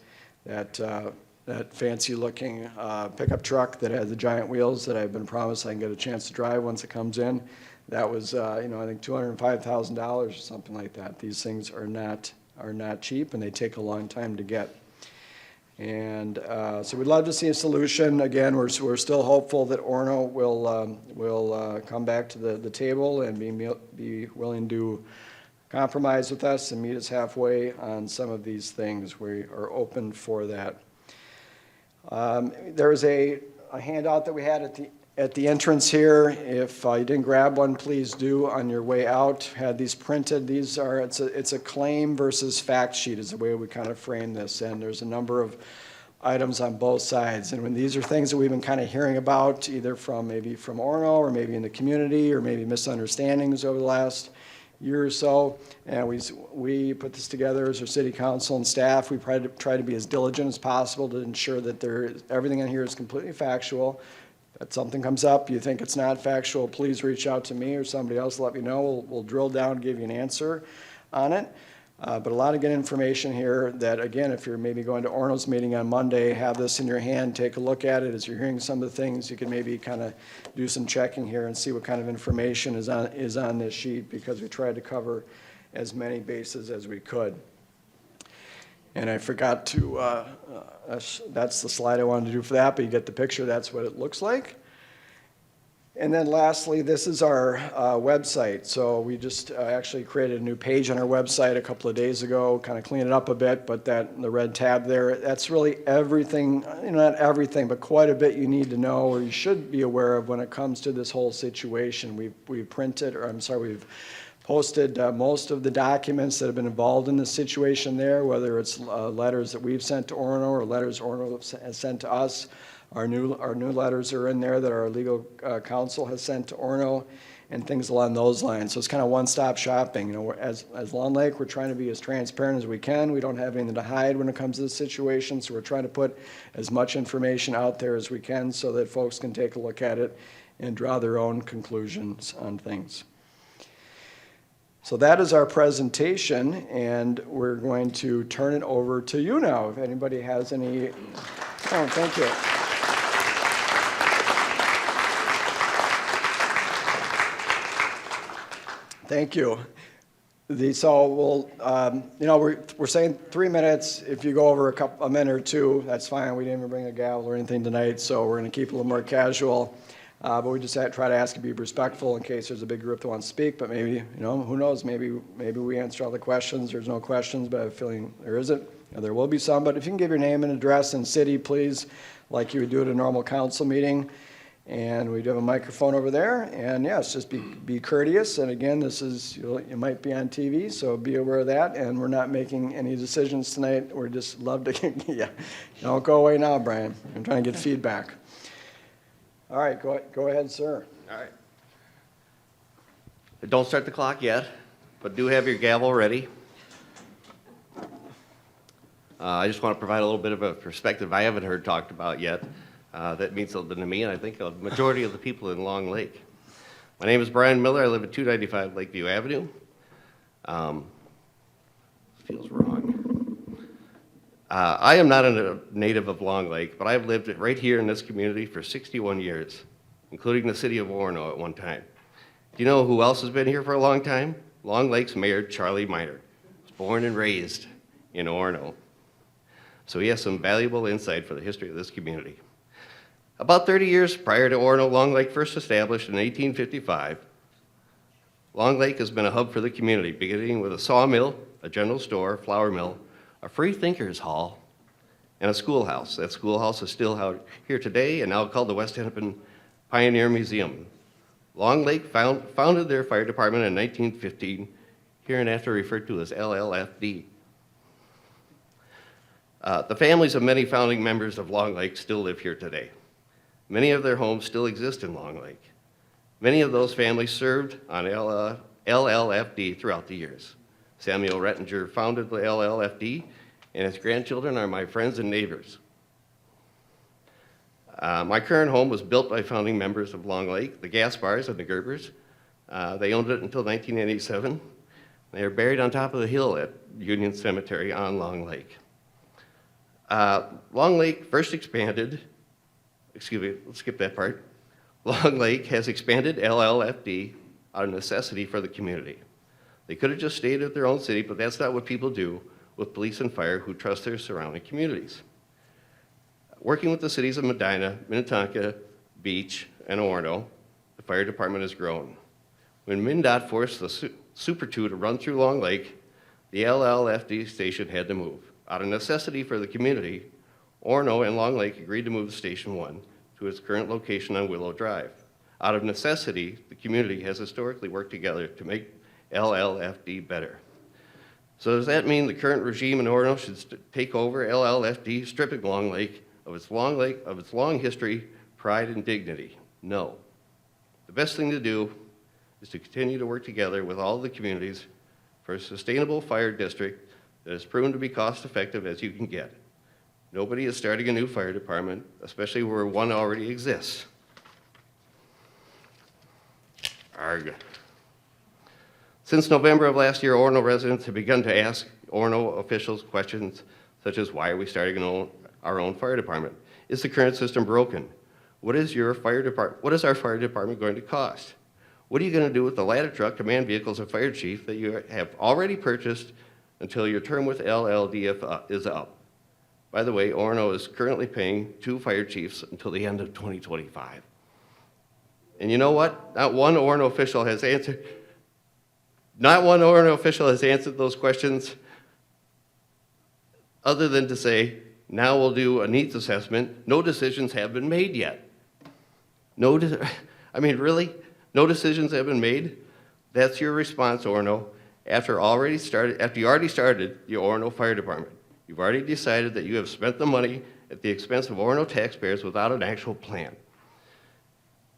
That fancy-looking pickup truck that has the giant wheels that I've been promised I can get a chance to drive once it comes in, that was, I think $205,000 or something like that. These things are not cheap, and they take a long time to get. And so we'd love to see a solution. Again, we're still hopeful that Orono will come back to the table and be willing to compromise with us and meet us halfway on some of these things. We are open for that. There was a handout that we had at the entrance here. If you didn't grab one, please do on your way out. Had these printed. It's a claim versus fact sheet is the way we kind of frame this, and there's a number of items on both sides. And when these are things that we've been kind of hearing about, either maybe from Orono or maybe in the community or maybe misunderstandings over the last year or so, and we put this together as our city council and staff. We try to be as diligent as possible to ensure that everything in here is completely factual. If something comes up, you think it's not factual, please reach out to me or somebody else, let me know. We'll drill down and give you an answer on it. But a lot of good information here that, again, if you're maybe going to Orono's meeting on Monday, have this in your hand, take a look at it. As you're hearing some of the things, you can maybe kind of do some checking here and see what kind of information is on this sheet, because we tried to cover as many bases as we could. And I forgot to, that's the slide I wanted to do for that, but you get the picture. That's what it looks like. And then lastly, this is our website. So we just actually created a new page on our website a couple of days ago, kind of cleaned it up a bit, but the red tab there, that's really everything, not everything, but quite a bit you need to know or you should be aware of when it comes to this whole situation. We've posted most of the documents that have been involved in this situation there, whether it's letters that we've sent to Orono or letters Orono has sent to us. Our new letters are in there that our legal counsel has sent to Orono, and things along those lines. So it's kind of one-stop shopping. You know, as Long Lake, we're trying to be as transparent as we can. We don't have anything to hide when it comes to the situation, so we're trying to put as much information out there as we can so that folks can take a look at it and draw their own conclusions on things. So that is our presentation, and we're going to turn it over to you now. If anybody has any, oh, thank you. Thank you. So we'll, you know, we're saying 3 minutes. If you go over a minute or two, that's fine. We didn't even bring a gavel or anything tonight, so we're going to keep it a little more casual. But we just try to ask you to be respectful in case there's a big group that wants to speak. But maybe, you know, who knows? Maybe we answer all the questions. There's no questions, but I have a feeling there isn't. There will be some. But if you can give your name and address and city, please, like you would do at a normal council meeting. And we do have a microphone over there. And yes, just be courteous. And again, this is, you might be on TV, so be aware of that. And we're not making any decisions tonight. We're just love to, yeah. Don't go away now, Brian. I'm trying to get feedback. All right, go ahead, sir. All right. Don't start the clock yet, but do have your gavel ready. I just want to provide a little bit of a perspective I haven't heard talked about yet. That means something to me, and I think a majority of the people in Long Lake. My name is Brian Miller. I live at 295 Lakeview Avenue. Feels wrong. I am not a native of Long Lake, but I've lived right here in this community for 61 years, including the city of Orono at one time. Do you know who else has been here for a long time? Long Lake's Mayor, Charlie Miner. Was born and raised in Orono. So he has some valuable insight for the history of this community. About 30 years prior to Orono, Long Lake first established in 1855. Long Lake has been a hub for the community, beginning with a sawmill, a general store, flour mill, a free thinkers hall, and a schoolhouse. That schoolhouse is still out here today and now called the West Hennepin Pioneer Museum. Long Lake founded their fire department in 1915, hereinafter referred to as LLFD. The families of many founding members of Long Lake still live here today. Many of their homes still exist in Long Lake. Many of those families served on LLFD throughout the years. Samuel Rettinger founded the LLFD, and his grandchildren are my friends and neighbors. My current home was built by founding members of Long Lake, the Gaspars and the Gerbers. They owned it until 1987. They are buried on top of the hill at Union Cemetery on Long Lake. Long Lake first expanded, excuse me, let's skip that part. Long Lake has expanded LLFD out of necessity for the community. They could have just stayed at their own city, but that's not what people do with police and fire who trust their surrounding communities. Working with the cities of Medina, Minnetonka, Beach, and Orono, the fire department has grown. When MnDOT forced the Super 2 to run through Long Lake, the LLFD station had to move. Out of necessity for the community, Orono and Long Lake agreed to move the Station 1 to its current location on Willow Drive. Out of necessity, the community has historically worked together to make LLFD better. So does that mean the current regime in Orono should take over LLFD, stripping Long Lake of its long history, pride, and dignity? No. The best thing to do is to continue to work together with all the communities for a sustainable fire district that is proven to be cost-effective as you can get. Nobody is starting a new fire department, especially where one already exists. Arg. Since November of last year, Orono residents have begun to ask Orono officials questions such as, why are we starting our own fire department? Is the current system broken? What is our fire department going to cost? What are you going to do with the ladder truck, command vehicles, and fire chief that you have already purchased until your term with LLDF is up? By the way, Orono is currently paying 2 fire chiefs until the end of 2025. And you know what? Not one Orono official has answered those questions other than to say, now we'll do a needs assessment. No decisions have been made yet. Really? No decisions have been made? That's your response, Orono, after you already started the Orono Fire Department. You've already decided that you have spent the money at the expense of Orono taxpayers without an actual plan.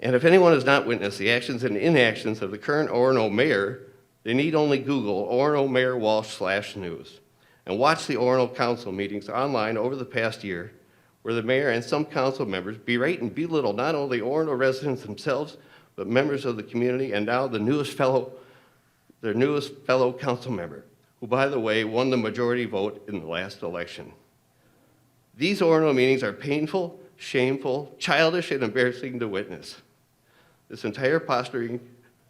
And if anyone has not witnessed the actions and inactions of the current Orono mayor, they need only Google Orono Mayor Walsh/news and watch the Orono Council meetings online over the past year, where the mayor and some council members berate and belittle not only Orono residents themselves, but members of the community, and now their newest fellow council member, who, by the way, won the majority vote in the last election. These Orono meetings are painful, shameful, childish, and embarrassing to witness. This entire posturing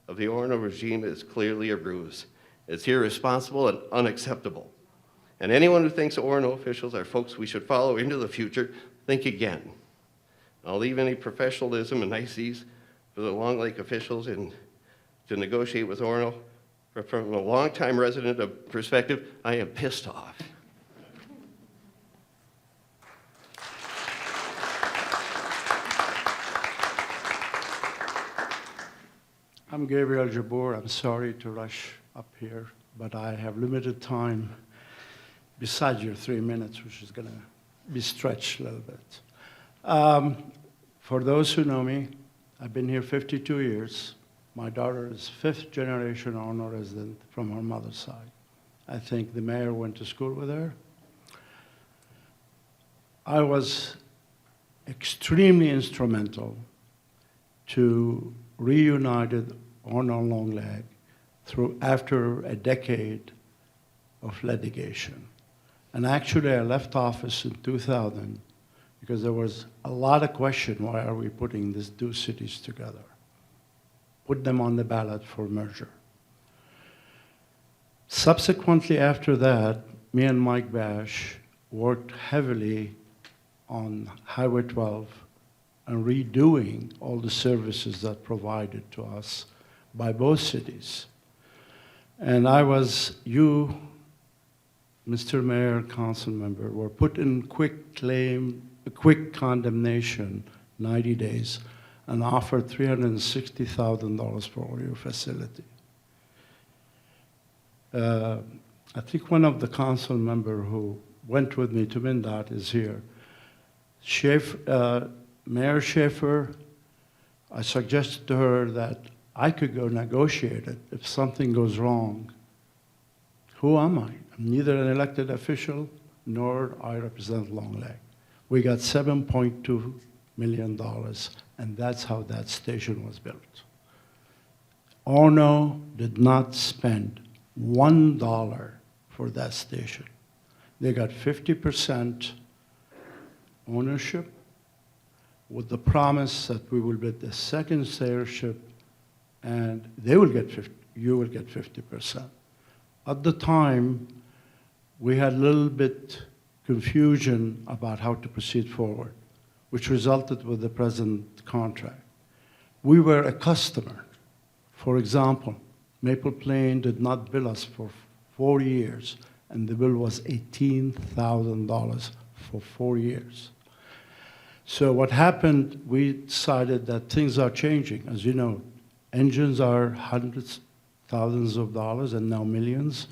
of the Orono regime is clearly a ruse. It's irresponsible and unacceptable. And anyone who thinks Orono officials are folks we should follow into the future, think again. I'll leave any professionalism and niceties for the Long Lake officials and to negotiate with Orono. But from a longtime resident of perspective, I am pissed off. I'm Gabriel Jabbour. I'm sorry to rush up here, but I have limited time besides your 3 minutes, which is going to be stretched a little bit. For those who know me, I've been here 52 years. My daughter is fifth-generation Orono resident from her mother's side. I think the mayor went to school with her. I was extremely instrumental to reunited Orono Long Leg after a decade of litigation. And actually, I left office in 2000 because there was a lot of question, why are we putting these two cities together? Put them on the ballot for merger. Subsequently, after that, me and Mike Bash worked heavily on Highway 12 and redoing all the services that provided to us by both cities. And you, Mr. Mayor, council member, were put in quick condemnation, 90 days, and offered $360,000 for your facility. I think one of the council member who went with me to MnDOT is here. Mayor Schaefer, I suggested to her that I could go negotiate it if something goes wrong. Who am I? I'm neither an elected official nor I represent Long Lake. We got $7.2 million, and that's how that station was built. Orono did not spend $1 for that station. They got 50% ownership with the promise that we will build the second stairship and you will get 50%. At the time, we had a little bit confusion about how to proceed forward, which resulted with the present contract. We were a customer. For example, Maple Plain did not bill us for 4 years, and the bill was $18,000 for 4 years. So what happened, we decided that things are changing. As you know, engines are hundreds, thousands of dollars, and now millions.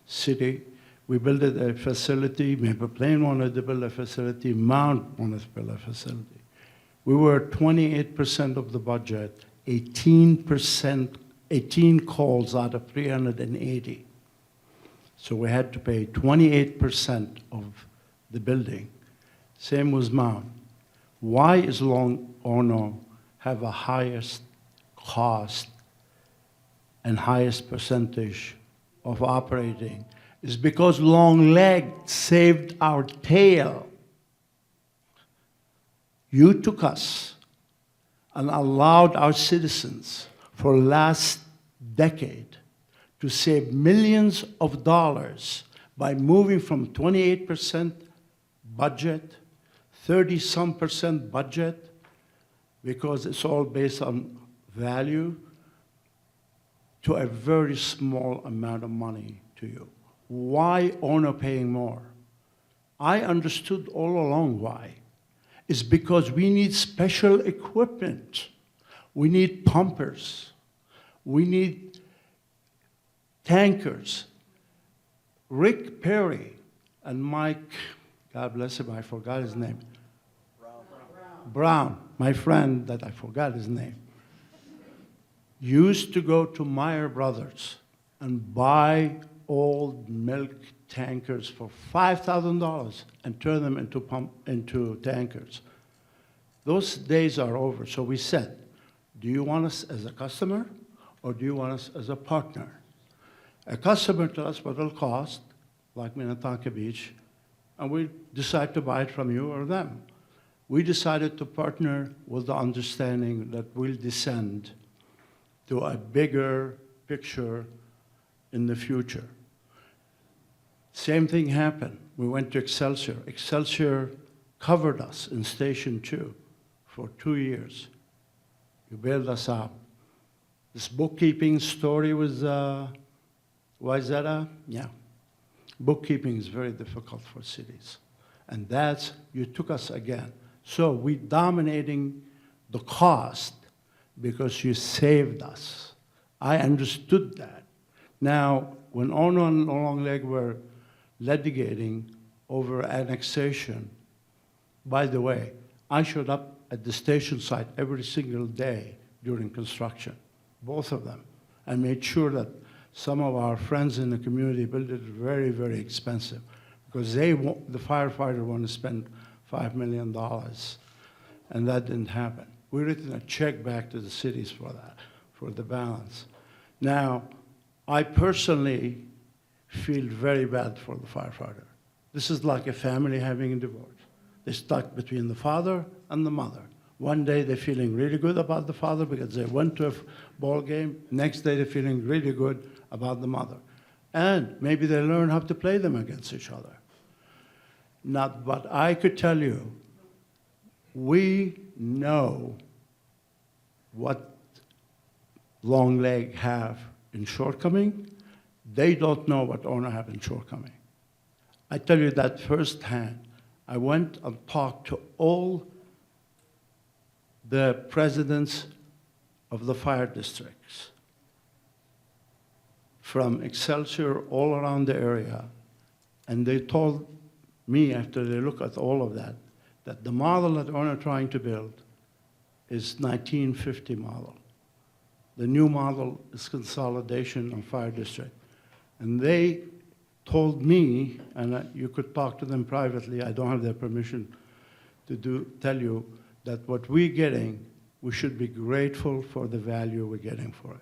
City, we built a facility. Maple Plain wanted to build a facility. Mount wanted to build a facility. We were 28% of the budget, 18 calls out of 380. So we had to pay 28% of the building. Same with Mount. Why is Orono have a highest cost and highest percentage of operating? Is because Long Leg saved our tail. You took us and allowed our citizens for the last decade to save millions of dollars by moving from 28% budget, 30-some% budget, because it's all based on value, to a very small amount of money to you. Why Orono paying more? I understood all along why. It's because we need special equipment. We need pumpers. We need tankers. Rick Perry and Mike, God bless him, I forgot his name. Doc Brown, my friend that I forgot his name, used to go to Meyer Brothers and buy old milk tankers for $5,000 and turn them into tankers. Those days are over. So we said, do you want us as a customer or do you want us as a partner? A customer tells us what it'll cost, like Minnetonka Beach, and we decide to buy it from you or them. We decided to partner with the understanding that we'll descend to a bigger picture in the future. Same thing happened. We went to Excelsior. Excelsior covered us in Station 2 for 2 years. You bailed us out. This bookkeeping story was Wayzata, yeah. Bookkeeping is very difficult for cities. And that's, you took us again. So we're dominating the cost because you saved us. I understood that. Now, when Orono and Long Lake were litigating over annexation, by the way, I showed up at the station site every single day during construction, both of them, and made sure that some of our friends in the community built it very, very expensive because the firefighter wanted to spend $5 million, and that didn't happen. We written a check back to the cities for that, for the balance. Now, I personally feel very bad for the firefighter. This is like a family having a divorce. They're stuck between the father and the mother. One day they're feeling really good about the father because they went to a ball game. Next day they're feeling really good about the mother. And maybe they learn how to play them against each other. But I could tell you, we know what Long Leg have in shortcoming. They don't know what Orono have in shortcoming. I tell you that firsthand. I went and talked to all the presidents of the fire districts from Excelsior all around the area, and they told me after they looked at all of that, that the model that Orono are trying to build is 1950 model. The new model is consolidation of fire district. And they told me, and you could talk to them privately, I don't have their permission to tell you, that what we're getting, we should be grateful for the value we're getting for it.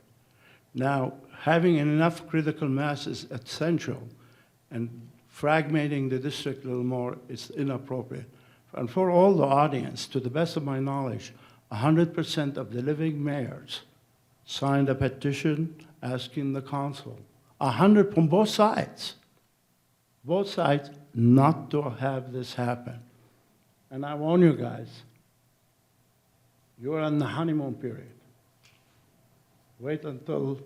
Now, having enough critical mass is essential, and fragmenting the district a little more is inappropriate. And for all the audience, to the best of my knowledge, 100% of the living mayors signed a petition asking the council, 100 from both sides, not to have this happen. And I warn you guys, you're in the honeymoon period. Wait until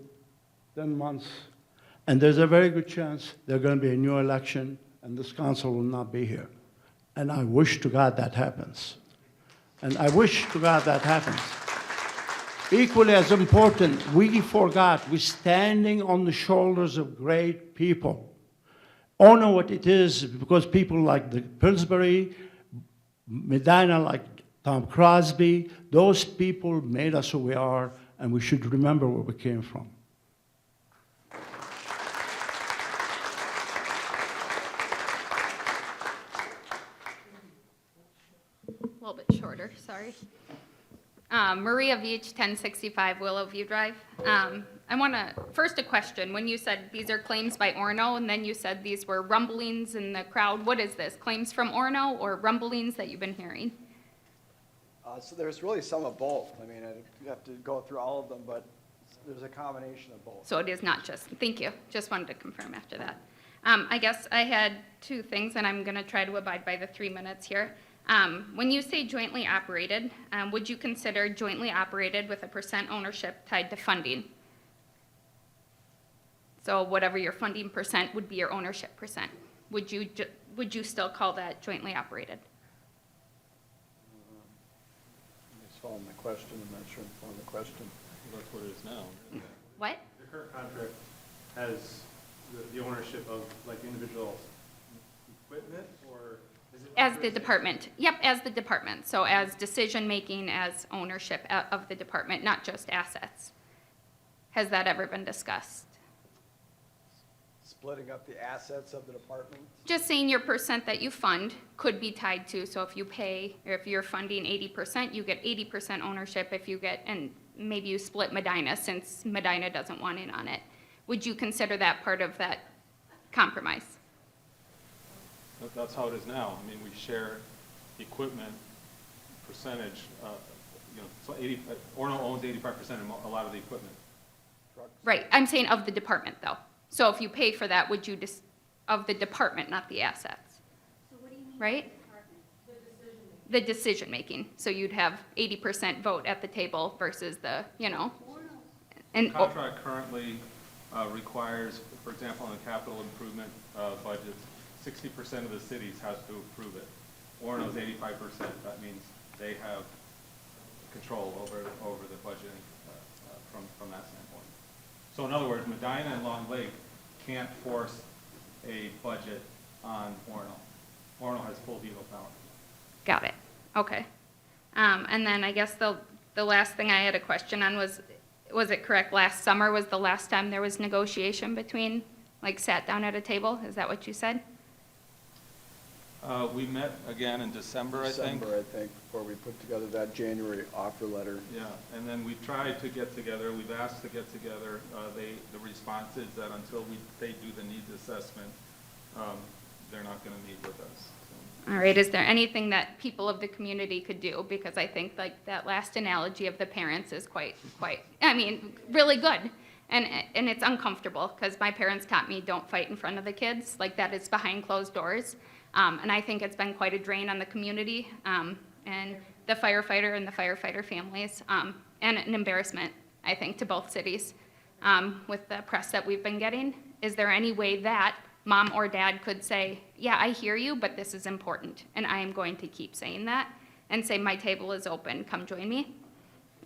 10 months, and there's a very good chance there's going to be a new election, and this council will not be here. And I wish to God that happens. And I wish to God that happens. Equally as important, we forgot we're standing on the shoulders of great people. Honor what it is because people like the Pillsbury, Medina, like Tom Crosby, those people made us who we are, and we should remember where we came from. A little bit shorter, sorry. Maria Veach, 1065 Willowview Drive. I want to, first a question. When you said these are claims by Orono, and then you said these were rumblings in the crowd, what is this? Claims from Orono or rumblings that you've been hearing? So there's really some of both. I mean, you have to go through all of them, but there's a combination of both. So it is not just, thank you. Just wanted to confirm after that. I guess I had two things, and I'm going to try to abide by the 3 minutes here. When you say jointly operated, would you consider jointly operated with a % ownership tied to funding? So whatever your funding % would be your ownership %. Would you still call that jointly operated? Just following the question. I'm not sure I'm following the question. That's what it is now. What? The current contract has the ownership of like individual equipment, or As the department, yep, as the department. So as decision-making, as ownership of the department, not just assets. Has that ever been discussed? Splitting up the assets of the department? Just saying your percent that you fund could be tied to, so if you pay, or if you're funding 80%, you get 80% ownership if you get, and maybe you split Medina since Medina doesn't want in on it. Would you consider that part of that compromise? That's how it is now. I mean, we share equipment percentage, so Orono owns 85% of a lot of the equipment. Right, I'm saying of the department though. So if you pay for that, would you of the department, not the assets? So what do you mean? Right? The decision making. The decision-making. So you'd have 80% vote at the table versus the, and, Contract currently requires, for example, in the capital improvement budgets, 60% of the cities has to approve it. Orono's 85%. That means they have control over the budgeting from that standpoint. So in other words, Medina and Long Lake can't force a budget on Orono. Orono has full veto power. got it, okay. And then I guess the last thing I had a question on was it correct, last summer was the last time there was negotiation between, like, sat down at a table? Is that what you said? We met again in December, I think. December, I think, before we put together that January offer letter. Yeah, and then we tried to get together, we've asked to get together. The response is that until they do the needs assessment, they're not going to meet with us. So. All right, is there anything that people of the community could do? Because I think like that last analogy of the parents is quite, I mean, really good. And it's uncomfortable because my parents taught me don't fight in front of the kids, like that it's behind closed doors. And I think it's been quite a drain on the community and the firefighter and the firefighter families, and an embarrassment, I think, to both cities with the press that we've been getting. Is there any way that mom or dad could say, yeah, I hear you, but this is important, and I am going to keep saying that, and say, my table is open, come join me,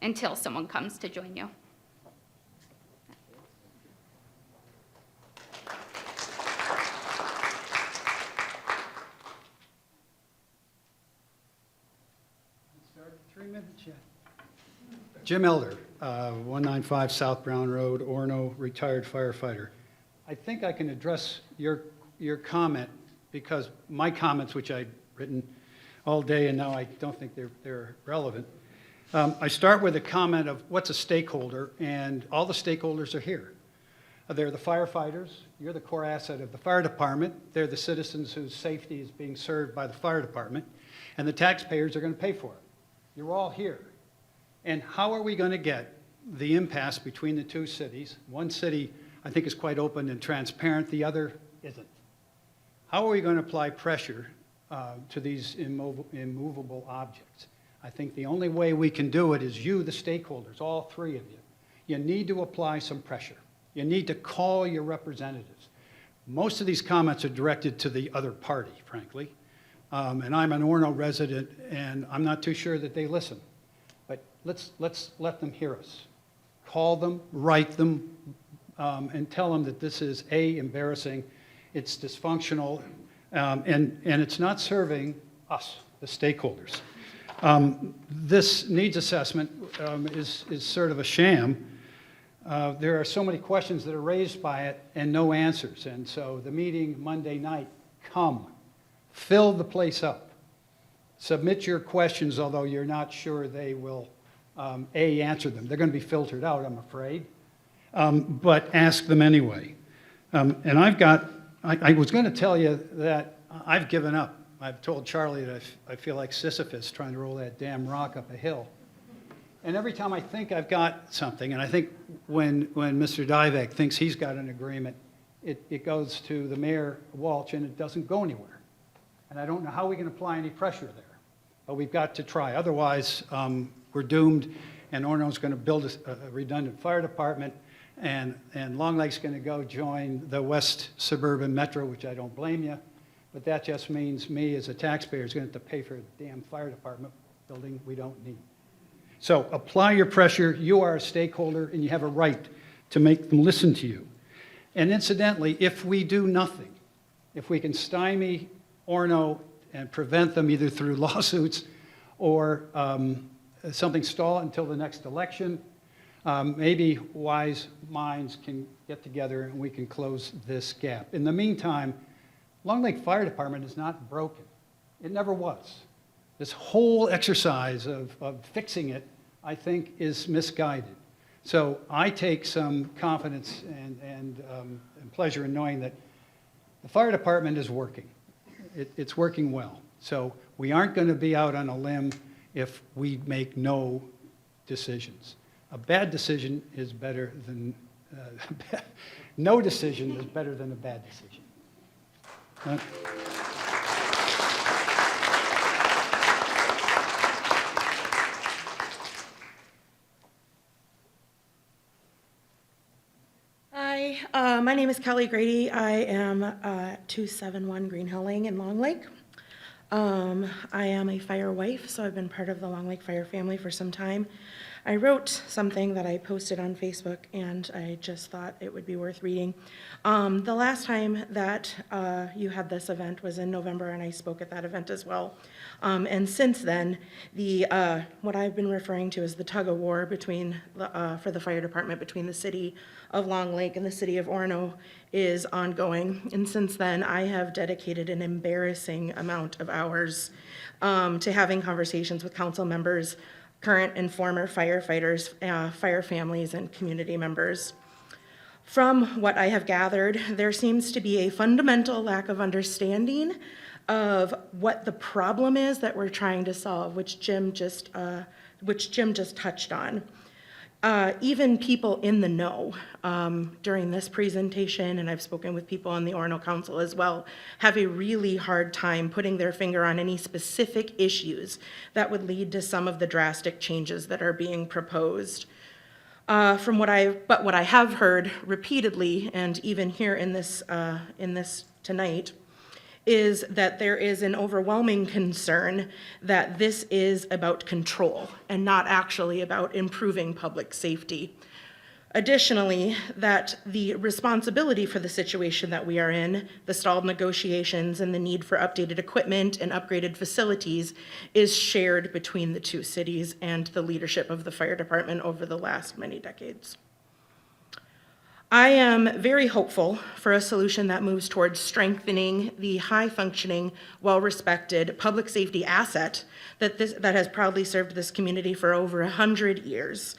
until someone comes to join you? Start 3 minutes yet. Jim Elder, 195 South Brown Road, Orono, retired firefighter. I think I can address your comment because my comments, which I'd written all day and now I don't think they're relevant. I start with a comment of what's a stakeholder, and all the stakeholders are here. They're the firefighters. You're the core asset of the fire department. They're the citizens whose safety is being served by the fire department, and the taxpayers are going to pay for it. You're all here. And how are we going to get the impasse between the two cities? One city, I think, is quite open and transparent. The other isn't. How are we going to apply pressure to these immovable objects? I think the only way we can do it is you, the stakeholders, all three of you. You need to apply some pressure. You need to call your representatives. Most of these comments are directed to the other party, frankly. And I'm an Orono resident, and I'm not too sure that they listen. But let's let them hear us. Call them, write them, and tell them that this is, A, embarrassing, it's dysfunctional, and it's not serving us, the stakeholders. This needs assessment is sort of a sham. There are so many questions that are raised by it and no answers. And so the meeting Monday night, come. Fill the place up. Submit your questions, although you're not sure they will, A, answer them. They're going to be filtered out, I'm afraid. But ask them anyway. And I was going to tell you that I've given up. I've told Charlie that I feel like Sisyphus trying to roll that damn rock up a hill. And every time I think I've got something, and I think when Mr. Divek thinks he's got an agreement, it goes to the mayor, Walsh, and it doesn't go anywhere. And I don't know how we can apply any pressure there. But we've got to try. Otherwise, we're doomed, and Orono's going to build a redundant fire department, and Long Lake's going to go join the West Suburban Metro, which I don't blame you. But that just means me as a taxpayer is going to have to pay for a damn fire department building we don't need. So apply your pressure. You are a stakeholder, and you have a right to make them listen to you. And incidentally, if we do nothing, if we can stymie Orono and prevent them either through lawsuits or something stall until the next election. Maybe wise minds can get together and we can close this gap. In the meantime, Long Lake Fire Department is not broken. It never was. This whole exercise of fixing it, I think, is misguided. So I take some confidence and pleasure in knowing that the fire department is working. It's working well. So we aren't going to be out on a limb if we make no decisions. A bad decision is better than, no decision is better than a bad decision. Hi, my name is Kelly Grady. I am 271 Green Hill Lane in Long Lake. I am a fire wife, so I've been part of the Long Lake Fire family for some time. I wrote something that I posted on Facebook, and I just thought it would be worth reading. The last time that you had this event was in November, and I spoke at that event as well. And since then, what I've been referring to as the tug-of-war for the fire department between the city of Long Lake and the city of Orono is ongoing. And since then, I have dedicated an embarrassing amount of hours to having conversations with council members, current and former firefighters, fire families, and community members. From what I have gathered, there seems to be a fundamental lack of understanding of what the problem is that we're trying to solve, which Jim just touched on. Even people in the know during this presentation, and I've spoken with people on the Orono Council as well, have a really hard time putting their finger on any specific issues that would lead to some of the drastic changes that are being proposed. But what I have heard repeatedly, and even here in this tonight, is that there is an overwhelming concern that this is about control and not actually about improving public safety. Additionally, that the responsibility for the situation that we are in, the stalled negotiations and the need for updated equipment and upgraded facilities is shared between the two cities and the leadership of the fire department over the last many decades. I am very hopeful for a solution that moves towards strengthening the high-functioning, well-respected public safety asset that has proudly served this community for over 100 years,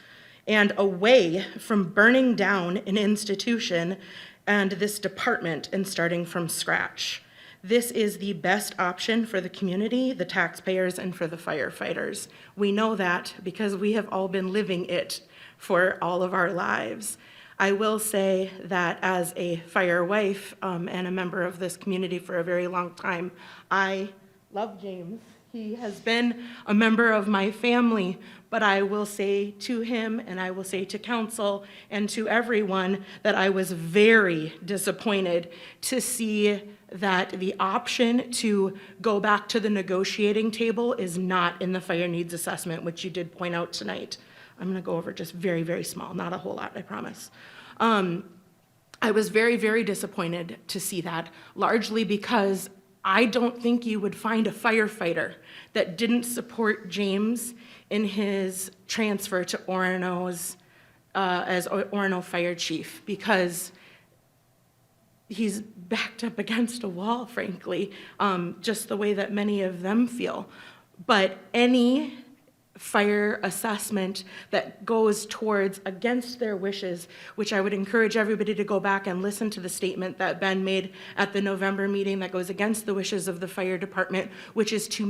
and away from burning down an institution and this department and starting from scratch. This is the best option for the community, the taxpayers, and for the firefighters. We know that because we have all been living it for all of our lives. I will say that as a fire wife and a member of this community for a very long time, I love James. He has been a member of my family, but I will say to him and I will say to council and to everyone that I was very disappointed to see that the option to go back to the negotiating table is not in the fire needs assessment, which you did point out tonight. I'm going to go over just very, very small, not a whole lot, I promise. I was very, very disappointed to see that, largely because I don't think you would find a firefighter that didn't support James in his transfer to Orono's as Orono Fire Chief, because he's backed up against a wall, frankly, just the way that many of them feel. But any fire assessment that goes towards against their wishes, which I would encourage everybody to go back and listen to the statement that Ben made at the November meeting that goes against the wishes of the fire department, which is to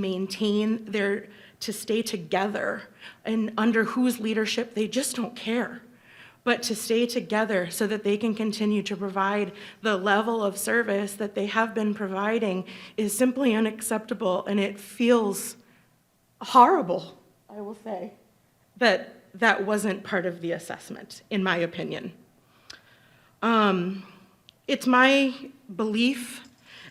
to stay together and under whose leadership they just don't care, but to stay together so that they can continue to provide the level of service that they have been providing is simply unacceptable, and it feels horrible, I will say, that that wasn't part of the assessment, in my opinion. It's my belief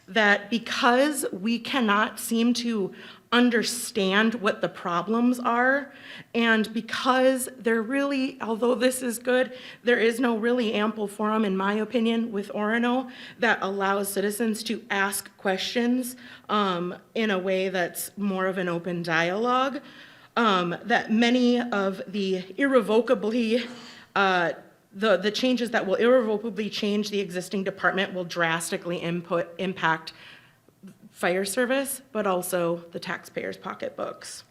that because we cannot seem to understand what the problems are, and because there really, although this is good, there is no really ample forum, in my opinion, with Orono that allows citizens to ask questions in a way that's more of an open dialogue, that many of the irrevocably the changes that will irrevocably change the existing department will drastically impact fire service, but also the taxpayers' pocketbooks.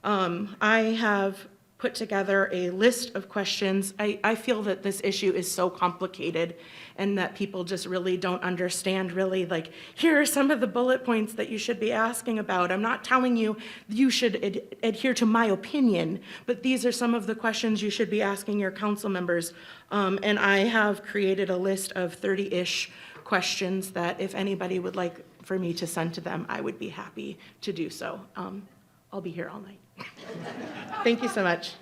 I have put together a list of questions. I feel that this issue is so complicated and that people just really don't understand really, like, here are some of the bullet points that you should be asking about. I'm not telling you you should adhere to my opinion, but these are some of the questions you should be asking your council members. And I have created a list of 30-ish questions that if anybody would like for me to send to them, I would be happy to do so. I'll be here all night. Thank you so much.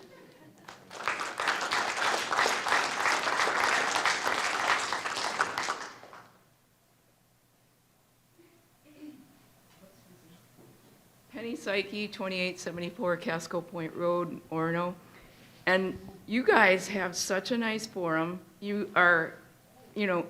Penny Psyche, 2874 Casco Point Road, Orono. And you guys have such a nice forum. You are,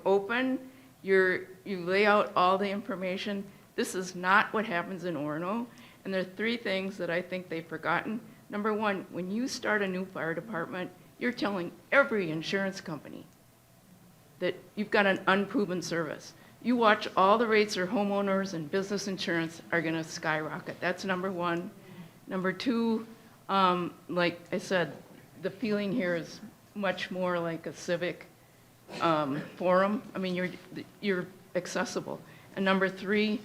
open. You lay out all the information. This is not what happens in Orono. And there are 3 things that I think they've forgotten. Number 1, when you start a new fire department, you're telling every insurance company that you've got an unproven service. You watch all the rates for homeowners and business insurance are gonna skyrocket. That's number 1. Number 2, like I said, the feeling here is much more like a civic forum. I mean, you're accessible. And number 3,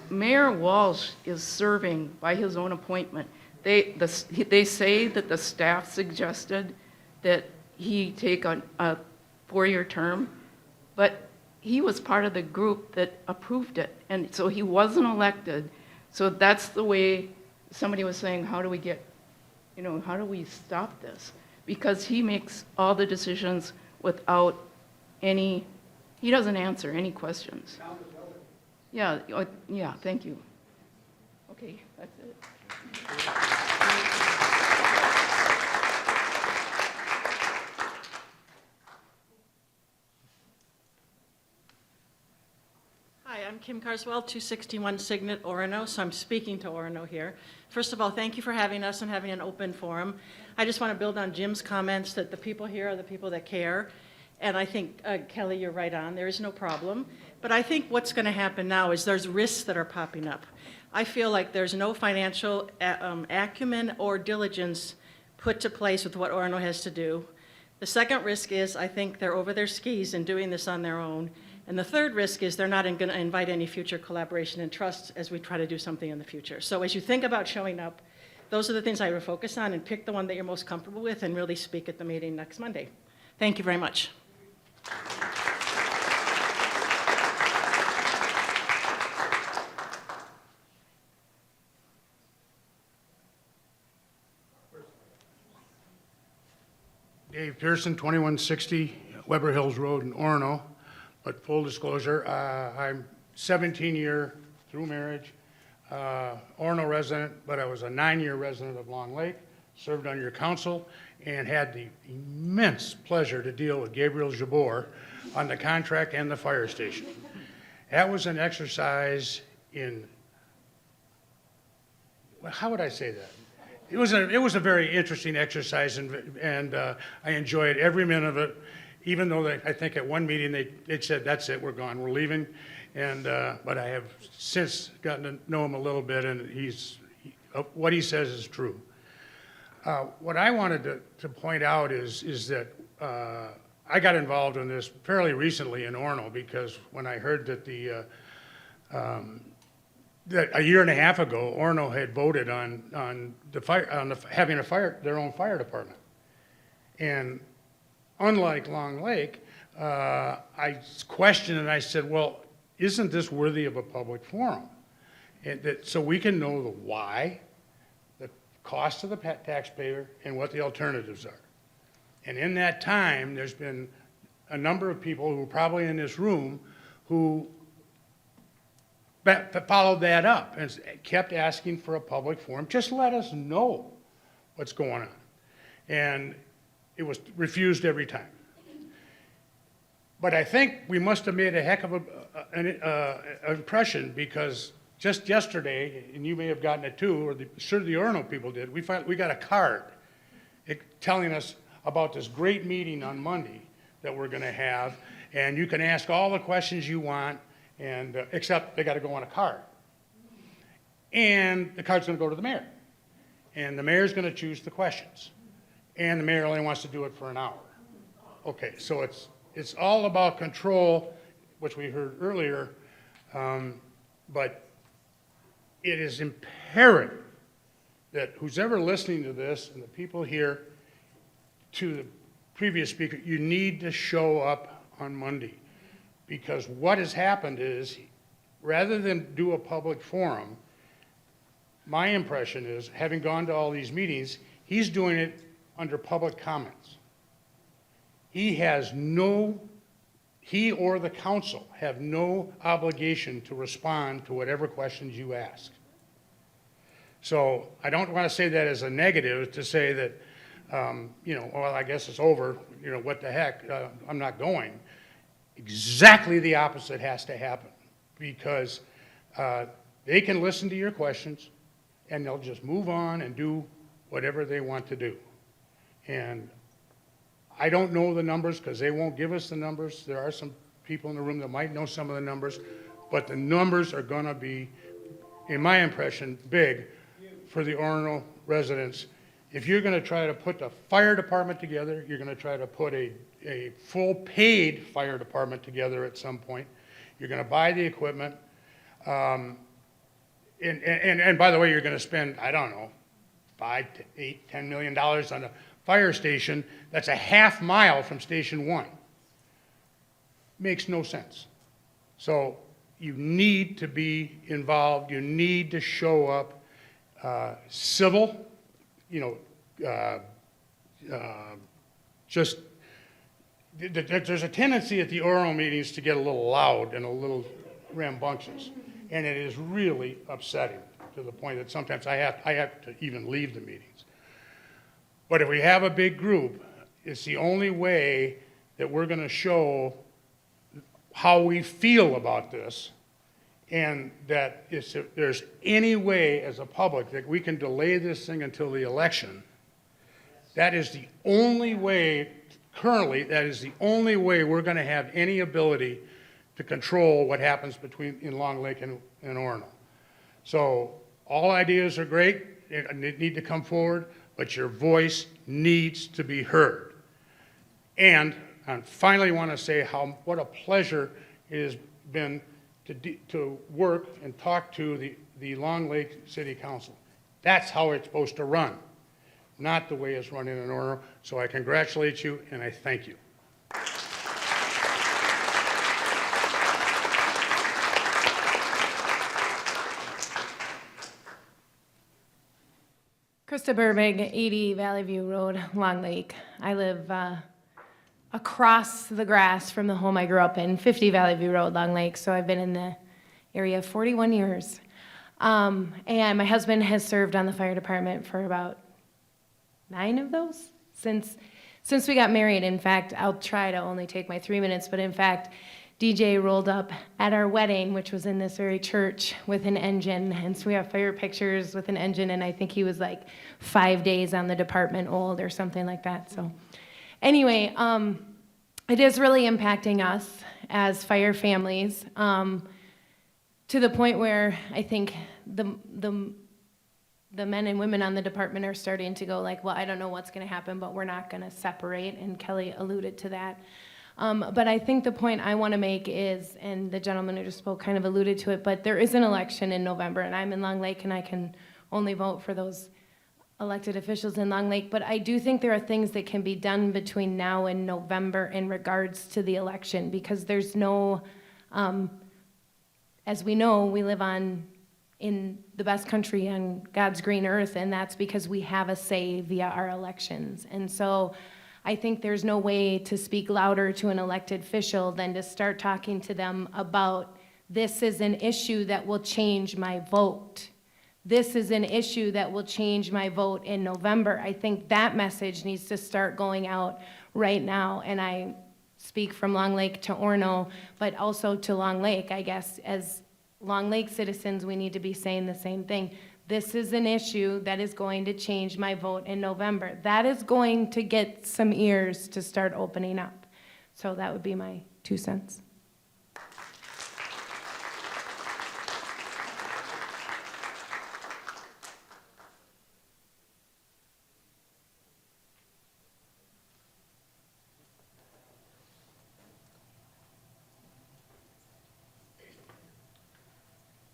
Mayor Walsh is serving by his own appointment. They say that the staff suggested that he take a 4-year term, but he was part of the group that approved it, and so he wasn't elected. So that's the way somebody was saying, how do we get, how do we stop this? Because he makes all the decisions without he doesn't answer any questions. Yeah, thank you. Okay, that's it. Hi, I'm Kim Carswell, 261 Signet, Orono, so I'm speaking to Orono here. First of all, thank you for having us and having an open forum. I just want to build on Jim's comments that the people here are the people that care. And I think, Kelly, you're right on. There is no problem. But I think what's going to happen now is there's risks that are popping up. I feel like there's no financial acumen or diligence put to place with what Orono has to do. The second risk is I think they're over their skis and doing this on their own. And the third risk is they're not going to invite any future collaboration and trust as we try to do something in the future. So as you think about showing up, those are the things I would focus on, and pick the one that you're most comfortable with and really speak at the meeting next Monday. Thank you very much. Dave Pearson, 2160 Weber Hills Road in Orono. But full disclosure, I'm 17-year through marriage, Orono resident, but I was a 9-year resident of Long Lake, served on your council, and had the immense pleasure to deal with Gabriel Jabor on the contract and the fire station. That was an exercise in, well, how would I say that? It was a very interesting exercise, and I enjoyed every minute of it, even though I think at one meeting they said, that's it, we're gone, we're leaving. But I have since gotten to know him a little bit, and what he says is true. What I wanted to point out is that I got involved in this fairly recently in Orono, because when I heard that that a year and a half ago, Orono had voted on having their own fire department. And unlike Long Lake, I questioned and I said, well, isn't this worthy of a public forum? So we can know the why, the cost to the taxpayer, and what the alternatives are. And in that time, there's been a number of people who are probably in this room who followed that up and kept asking for a public forum. Just let us know what's going on. And it was refused every time. But I think we must have made a heck of an impression, because just yesterday, and you may have gotten it too, or sure the Orono people did, we got a card telling us about this great meeting on Monday that we're going to have, and you can ask all the questions you want, and except they got to go on a card. And the card's going to go to the mayor. And the mayor's going to choose the questions. And the mayor only wants to do it for an hour. Okay, so it's all about control, which we heard earlier, but it is imperative that who's ever listening to this, and the people here, to the previous speaker, you need to show up on Monday. Because what has happened is, rather than do a public forum, my impression is, having gone to all these meetings, he's doing it under public comments. He or the council have no obligation to respond to whatever questions you ask. So I don't want to say that as a negative, to say that, well, I guess it's over, what the heck, I'm not going. Exactly the opposite has to happen, because they can listen to your questions and they'll just move on and do whatever they want to do. And I don't know the numbers, because they won't give us the numbers. There are some people in the room that might know some of the numbers, but the numbers are going to be, in my impression, big for the Orono residents. If you're going to try to put the fire department together, you're going to try to put a full paid fire department together at some point. You're going to buy the equipment. And by the way, you're going to spend, I don't know, $5 to $8, $10 million on a fire station that's a half mile from Station 1. Makes no sense. So you need to be involved. You need to show up civil, just there's a tendency at the Orono meetings to get a little loud and a little rambunctious, and it is really upsetting to the point that sometimes I have to even leave the meetings. But if we have a big group, it's the only way that we're going to show how we feel about this, and that if there's any way as a public that we can delay this thing until the election, that is the only way, currently, that is the only way we're going to have any ability to control what happens in Long Lake and Orono. So all ideas are great, they need to come forward, but your voice needs to be heard. And I finally want to say what a pleasure it has been to work and talk to the Long Lake City Council. That's how it's supposed to run, not the way it's running in Orono. So I congratulate you and I thank you. Krista Burbig, 80 Valley View Road, Long Lake. I live across the grass from the home I grew up in, 50 Valley View Road, Long Lake. So I've been in the area 41 years. And my husband has served on the fire department for about 9 of those since we got married. In fact, I'll try to only take my 3 minutes, but in fact, DJ rolled up at our wedding, which was in this very church, with an engine. And so we have fire pictures with an engine, and I think he was like 5 days on the department old or something like that. So anyway, it is really impacting us as fire families, to the point where I think the men and women on the department are starting to go like, well, I don't know what's going to happen, but we're not going to separate, and Kelly alluded to that. But I think the point I want to make is, and the gentleman who just spoke kind of alluded to it, but there is an election in November, and I'm in Long Lake, and I can only vote for those elected officials in Long Lake, but I do think there are things that can be done between now and November in regards to the election, because there's no, as we know, we live in the best country on God's green earth, and that's because we have a say via our elections. And so I think there's no way to speak louder to an elected official than to start talking to them about This is an issue that will change my vote. This is an issue that will change my vote in November. I think that message needs to start going out right now. And I speak from Long Lake to Orono, but also to Long Lake, I guess. As Long Lake citizens, we need to be saying the same thing. This is an issue that is going to change my vote in November. That is going to get some ears to start opening up. So that would be my 2 cents.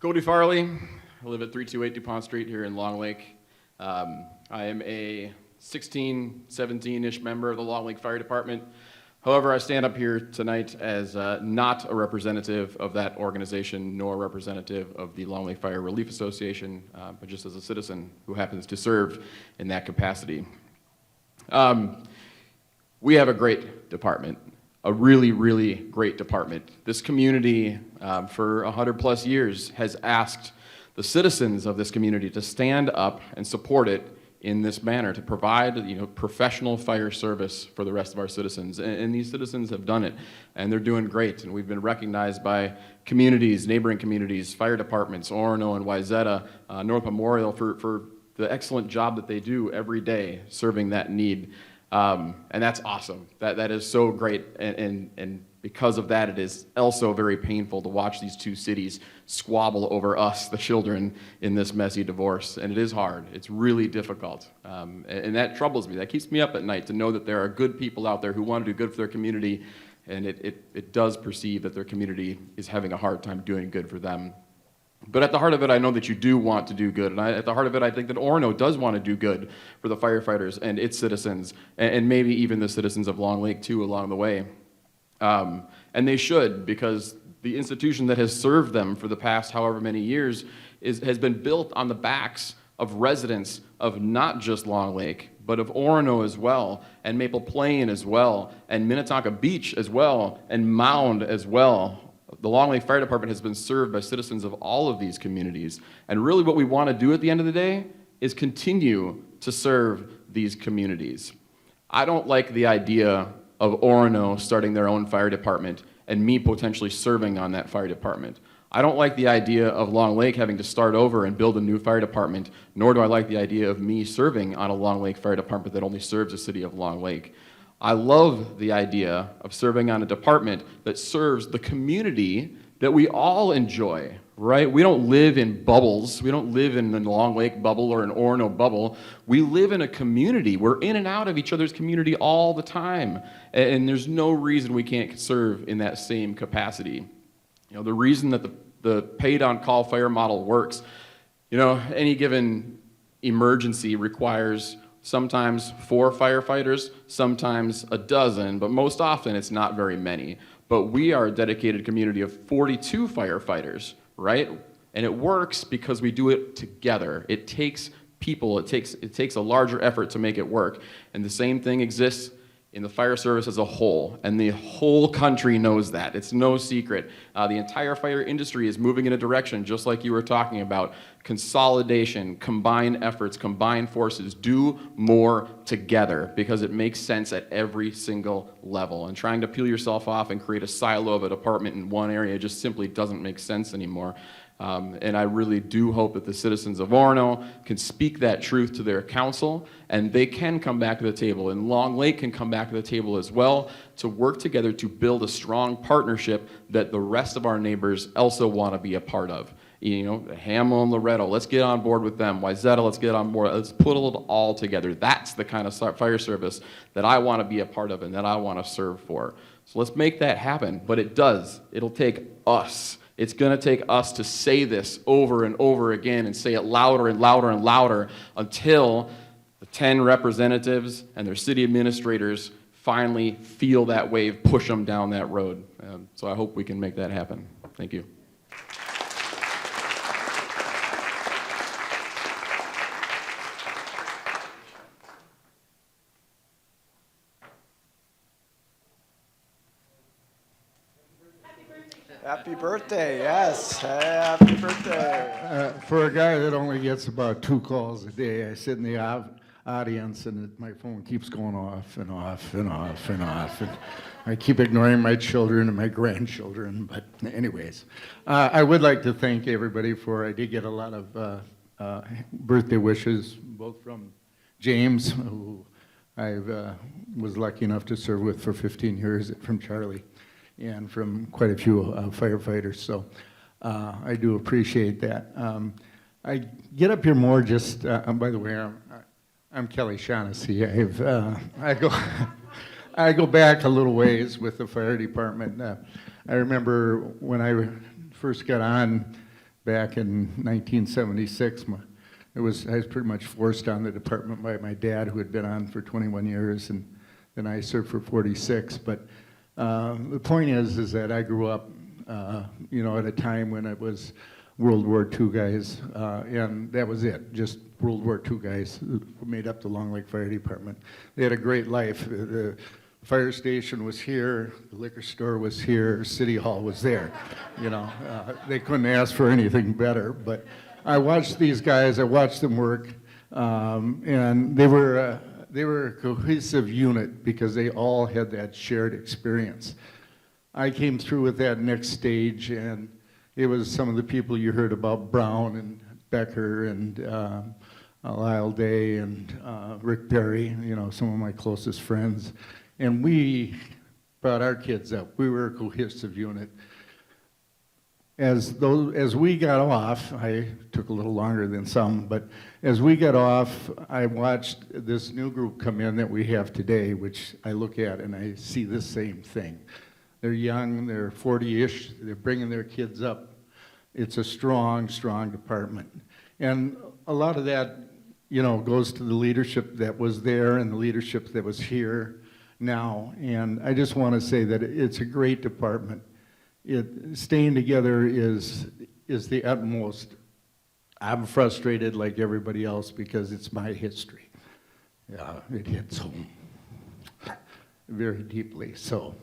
Cody Farley. I live at 328 DuPont Street here in Long Lake. I am a 16, 17-ish member of the Long Lake Fire Department. However, I stand up here tonight as not a representative of that organization, nor a representative of the Long Lake Fire Relief Association, but just as a citizen who happens to serve in that capacity. We have a great department. A really, really great department. This community, for 100+ years, has asked the citizens of this community to stand up and support it in this manner, to provide, professional fire service for the rest of our citizens. And these citizens have done it, and they're doing great. And we've been recognized by communities, neighboring communities, fire departments, Orono and Wayzata, North Memorial, for the excellent job that they do every day serving that need. And that's awesome. That is so great, and because of that, it is also very painful to watch these two cities squabble over us, the children, in this messy divorce. And it is hard. It's really difficult, and that troubles me. That keeps me up at night to know that there are good people out there who want to do good for their community, and it does perceive that their community is having a hard time doing good for them. But at the heart of it, I know that you do want to do good. And at the heart of it, I think that Orono does want to do good for the firefighters and its citizens, and maybe even the citizens of Long Lake, too, along the way. And they should, because the institution that has served them for the past however many years has been built on the backs of residents of not just Long Lake, but of Orono as well, and Maple Plain as well, and Minnetonka Beach as well, and Mound as well. The Long Lake Fire Department has been served by citizens of all of these communities. And really what we want to do at the end of the day is continue to serve these communities. I don't like the idea of Orono starting their own fire department and me potentially serving on that fire department. I don't like the idea of Long Lake having to start over and build a new fire department, nor do I like the idea of me serving on a Long Lake Fire Department that only serves the city of Long Lake. I love the idea of serving on a department that serves the community that we all enjoy, right? We don't live in bubbles. We don't live in the Long Lake bubble or an Orono bubble. We live in a community. We're in and out of each other's community all the time. And there's no reason we can't serve in that same capacity. The reason that the paid-on-call fire model works, any given emergency requires sometimes 4 firefighters, sometimes a dozen, but most often it's not very many. But we are a dedicated community of 42 firefighters, right? And it works because we do it together. It takes people, it takes a larger effort to make it work. And the same thing exists in the fire service as a whole, and the whole country knows that. It's no secret. The entire fire industry is moving in a direction, just like you were talking about. Consolidation, combine efforts, combine forces, do more together, because it makes sense at every single level. And trying to peel yourself off and create a silo of a department in one area just simply doesn't make sense anymore. And I really do hope that the citizens of Orono can speak that truth to their council, and they can come back to the table, and Long Lake can come back to the table as well to work together to build a strong partnership that the rest of our neighbors also want to be a part of. Hamel and Loretto, let's get on board with them. Wayzata, let's get on board. Let's put it all together. That's the kind of fire service that I want to be a part of and that I want to serve for. So let's make that happen, but it does. It'll take us. It's going to take us to say this over and over again and say it louder and louder and louder until the 10 representatives and their city administrators finally feel that wave, push them down that road. So I hope we can make that happen. Thank you. Happy birthday, yes, happy birthday. For a guy that only gets about 2 calls a day, I sit in the audience and my phone keeps going off and off and off and off. And I keep ignoring my children and my grandchildren, but anyways. I would like to thank everybody I did get a lot of birthday wishes, both from James, who I was lucky enough to serve with for 15 years, from Charlie, and from quite a few firefighters. So I do appreciate that. I get up here more just, by the way, I'm Kelly Shaughnessy. I go back a little ways with the fire department. I remember when I first got on back in 1976, I was pretty much forced on the department by my dad, who had been on for 21 years, and then I served for 46. But the point is that I grew up, at a time when it was World War II guys, and that was it, just World War II guys who made up the Long Lake Fire Department. They had a great life. The fire station was here, the liquor store was here, City Hall was there. They couldn't ask for anything better. But I watched these guys, I watched them work, and they were a cohesive unit because they all had that shared experience. I came through with that next stage, and it was some of the people you heard about, Brown and Becker and Lyle Day and Rick Berry, some of my closest friends. And we brought our kids up. We were a cohesive unit. As we got off, I took a little longer than some, but as we got off, I watched this new group come in that we have today, which I look at and I see the same thing. They're young, they're 40-ish, they're bringing their kids up. It's a strong, strong department. And a lot of that, goes to the leadership that was there and the leadership that was here now. And I just want to say that it's a great department. Staying together is the utmost. I'm frustrated like everybody else because it's my history. It hits home very deeply. So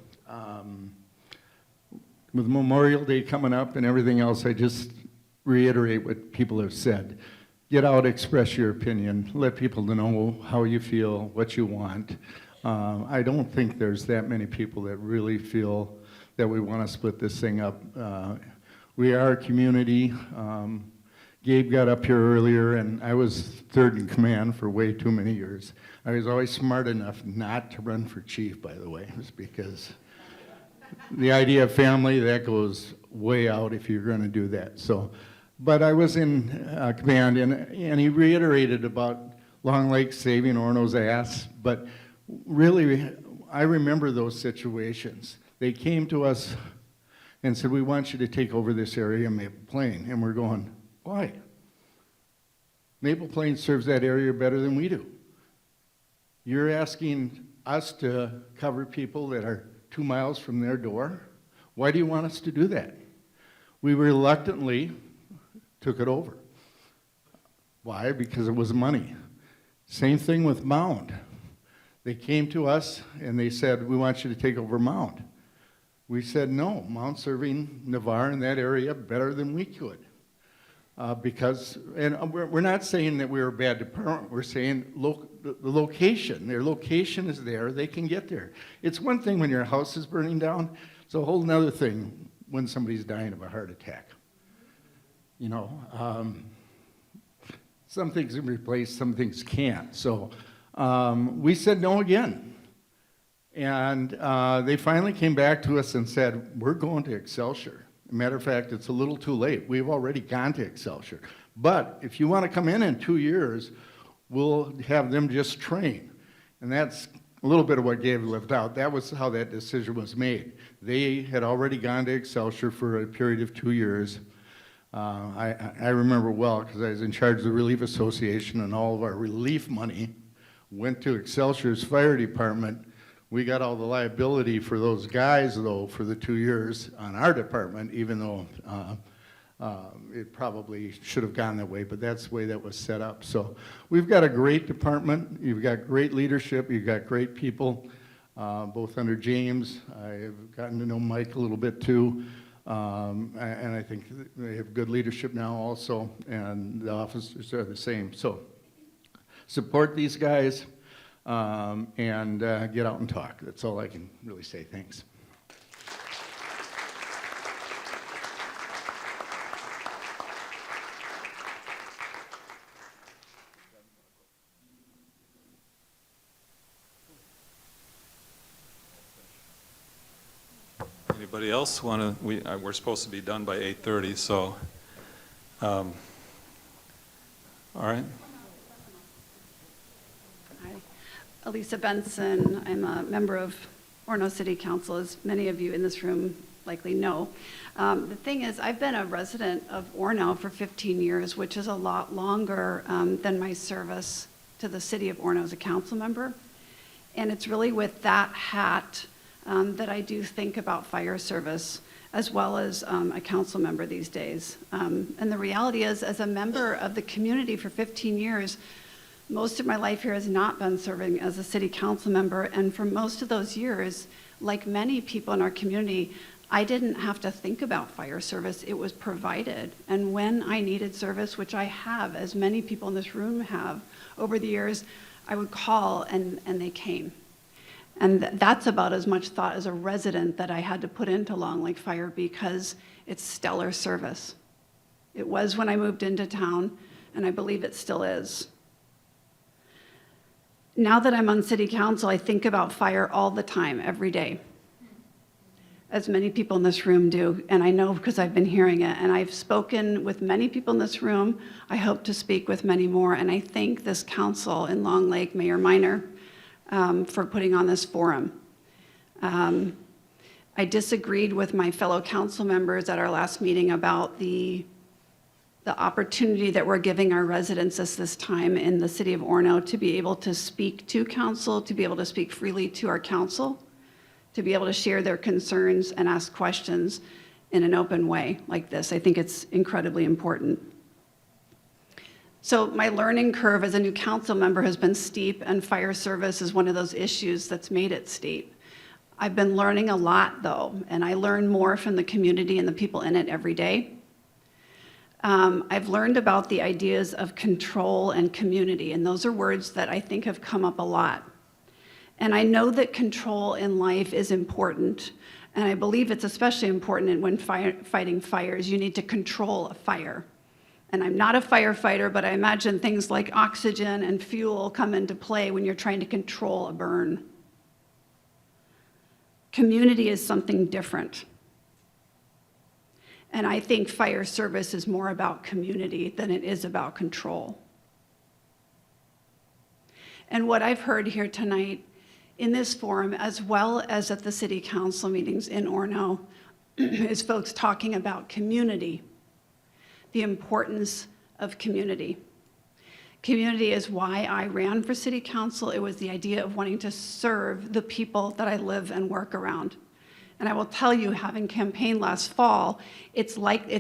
with Memorial Day coming up and everything else, I just reiterate what people have said. Get out, express your opinion, let people know how you feel, what you want. I don't think there's that many people that really feel that we want to split this thing up. We are a community. Gabe got up here earlier, and I was third in command for way too many years. I was always smart enough not to run for chief, by the way, just because the idea of family, that goes way out if you're going to do that. So, but I was in command, and he reiterated about Long Lake saving Orono's ass, but really, I remember those situations. They came to us and said, we want you to take over this area in Maple Plain. And we're going, why? Maple Plain serves that area better than we do. You're asking us to cover people that are 2 miles from their door? Why do you want us to do that? We reluctantly took it over. Why? Because it was money. Same thing with Mound. They came to us and they said, we want you to take over Mound. We said, no, Mound's serving Navarre in that area better than we could. We're not saying that we're a bad department, we're saying the location, their location is there, they can get there. It's one thing when your house is burning down, it's a whole nother thing when somebody's dying of a heart attack. Some things can be replaced, some things can't. So we said no again. And they finally came back to us and said, we're going to Excelsior. As a matter of fact, it's a little too late. We've already gone to Excelsior. But if you want to come in 2 years, we'll have them just train. And that's a little bit of what Gabe left out. That was how that decision was made. They had already gone to Excelsior for a period of 2 years. I remember well because I was in charge of the Relief Association, and all of our relief money went to Excelsior's fire department. We got all the liability for those guys, though, for the 2 years on our department, even though it probably should have gone that way, but that's the way that was set up. So we've got a great department. You've got great leadership. You've got great people, both under James. I've gotten to know Mike a little bit, too. And I think they have good leadership now also, and the officers are the same. So support these guys and get out and talk. That's all I can really say. Thanks. Anybody else want to, we're supposed to be done by 8:30, so, all right. Hi, Elisa Benson. I'm a member of Orono City Council, as many of you in this room likely know. The thing is, I've been a resident of Orono for 15 years, which is a lot longer than my service to the city of Orono as a council member. And it's really with that hat that I do think about fire service, as well as a council member these days. And the reality is, as a member of the community for 15 years, most of my life here has not been serving as a city council member. And for most of those years, like many people in our community, I didn't have to think about fire service. It was provided. And when I needed service, which I have, as many people in this room have over the years, I would call and they came. And that's about as much thought as a resident that I had to put into Long Lake Fire, because it's stellar service. It was when I moved into town, and I believe it still is. Now that I'm on city council, I think about fire all the time, every day, as many people in this room do, and I know because I've been hearing it, and I've spoken with many people in this room. I hope to speak with many more, and I thank this council in Long Lake, Mayor Minor, for putting on this forum. I disagreed with my fellow council members at our last meeting about the opportunity that we're giving our residents at this time in the city of Orono to be able to speak to council, to be able to speak freely to our council, to be able to share their concerns and ask questions in an open way like this. I think it's incredibly important. So my learning curve as a new council member has been steep, and fire service is one of those issues that's made it steep. I've been learning a lot, though, and I learn more from the community and the people in it every day. I've learned about the ideas of control and community, and those are words that I think have come up a lot. And I know that control in life is important, and I believe it's especially important when fighting fires. You need to control a fire. And I'm not a firefighter, but I imagine things like oxygen and fuel come into play when you're trying to control a burn. Community is something different. And I think fire service is more about community than it is about control. And what I've heard here tonight in this forum, as well as at the city council meetings in Orono, is folks talking about community. The importance of community. Community is why I ran for city council. It was the idea of wanting to serve the people that I live and work around. And I will tell you, having campaigned last fall, it's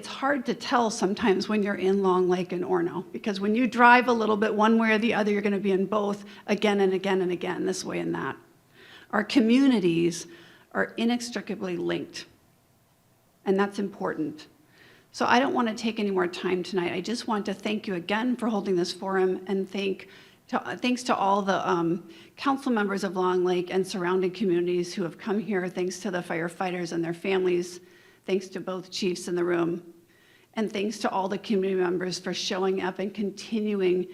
hard to tell sometimes when you're in Long Lake and Orono, because when you drive a little bit one way or the other, you're going to be in both again and again and again, this way and that. Our communities are inextricably linked, and that's important. So I don't want to take any more time tonight. I just want to thank you again for holding this forum, and thanks to all the council members of Long Lake and surrounding communities who have come here. Thanks to the firefighters and their families. Thanks to both chiefs in the room. And thanks to all the community members for showing up and continuing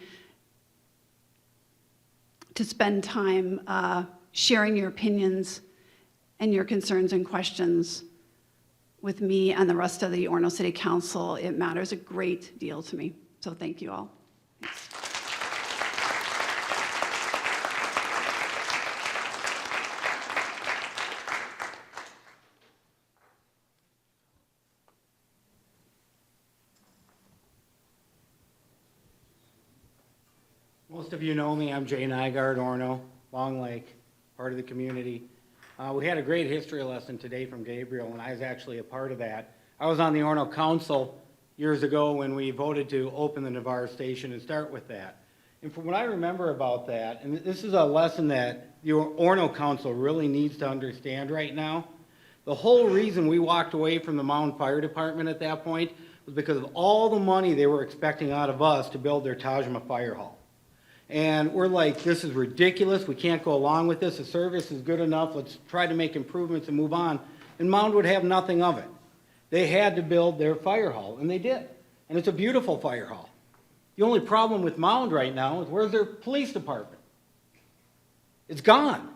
to spend time sharing your opinions and your concerns and questions with me and the rest of the Orono City Council. It matters a great deal to me. So thank you all. Thanks. Most of you know me. I'm Jay Nygaard, Orono, Long Lake, part of the community. We had a great history lesson today from Gabriel, and I was actually a part of that. I was on the Orono Council years ago when we voted to open the Navarre Station and start with that. And from what I remember about that, and this is a lesson that the Orono Council really needs to understand right now, The whole reason we walked away from the Mound Fire Department at that point was because of all the money they were expecting out of us to build their Tajima Fire Hall. And we're like, this is ridiculous, we can't go along with this, the service is good enough, let's try to make improvements and move on. And Mound would have nothing of it. They had to build their fire hall, and they did. And it's a beautiful fire hall. The only problem with Mound right now is where's their police department? It's gone.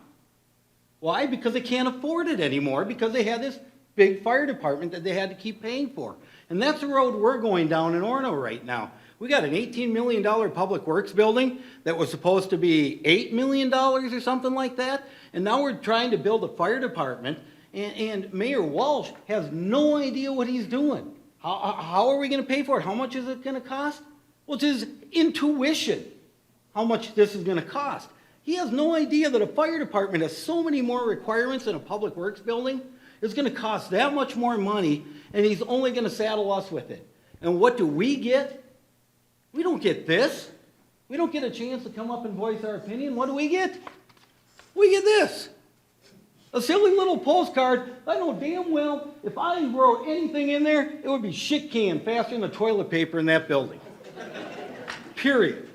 Why? Because they can't afford it anymore, because they had this big fire department that they had to keep paying for. And that's the road we're going down in Orono right now. We got an $18 million public works building that was supposed to be $8 million or something like that. And now we're trying to build a fire department, and Mayor Walsh has no idea what he's doing. How are we going to pay for it? How much is it going to cost? Well, it's his intuition how much this is going to cost. He has no idea that a fire department has so many more requirements than a public works building. It's going to cost that much more money, and he's only going to saddle us with it. And what do we get? We don't get this. We don't get a chance to come up and voice our opinion. What do we get? We get this. A silly little postcard. I know damn well if I wrote anything in there, it would be shit can faster than the toilet paper in that building. Period.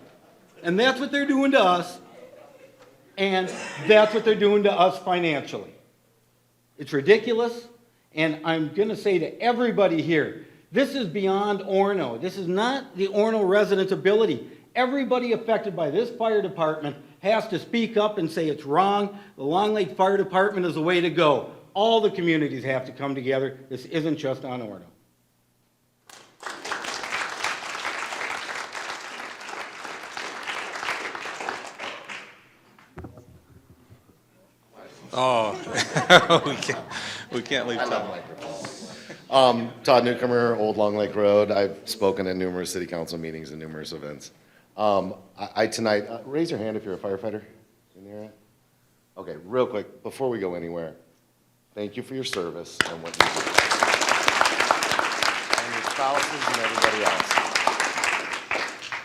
And that's what they're doing to us. And that's what they're doing to us financially. It's ridiculous, and I'm going to say to everybody here, this is beyond Orono. This is not the Orono residents' ability. Everybody affected by this fire department has to speak up and say it's wrong. The Long Lake Fire Department is the way to go. All the communities have to come together. This isn't just on Orono. Oh, we can't leave Todd. Todd Newcomer, Old Long Lake Road. I've spoken at numerous city council meetings and numerous events. Tonight, raise your hand if you're a firefighter in the area. Okay, real quick, before we go anywhere, thank you for your service and what you do. And your spouses and everybody else.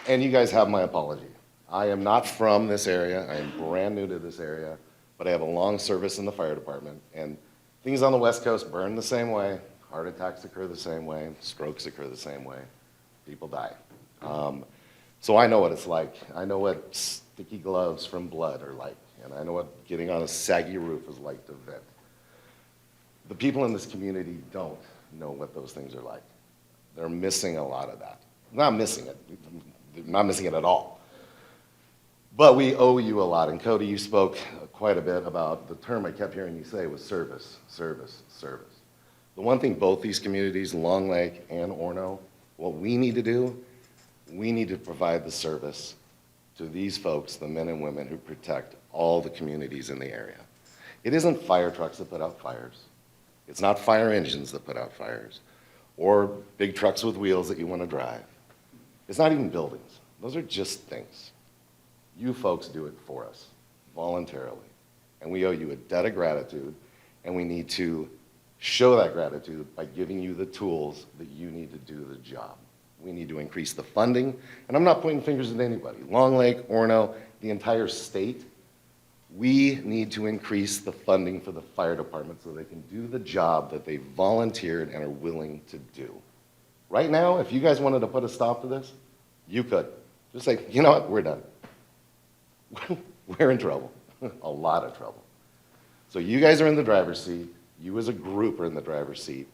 And you guys have my apology. I am not from this area. I am brand new to this area, but I have a long service in the fire department. And things on the West Coast burn the same way. Heart attacks occur the same way. Strokes occur the same way. People die. So I know what it's like. I know what sticky gloves from blood are like. And I know what getting on a saggy roof is like to vent. The people in this community don't know what those things are like. They're missing a lot of that. Not missing it. They're not missing it at all. But we owe you a lot. And Cody, you spoke quite a bit about the term I kept hearing you say was service, service, service. The one thing both these communities, Long Lake and Orono, what we need to do, we need to provide the service to these folks, the men and women who protect all the communities in the area. It isn't fire trucks that put out fires. It's not fire engines that put out fires, or big trucks with wheels that you want to drive. It's not even buildings. Those are just things. You folks do it for us, voluntarily. And we owe you a debt of gratitude, and we need to show that gratitude by giving you the tools that you need to do the job. We need to increase the funding, and I'm not pointing fingers at anybody. Long Lake, Orono, the entire state, we need to increase the funding for the fire department so they can do the job that they volunteered and are willing to do. Right now, if you guys wanted to put a stop to this, you could. Just say, you know what, we're done. We're in trouble, a lot of trouble. So you guys are in the driver's seat. You as a group are in the driver's seat.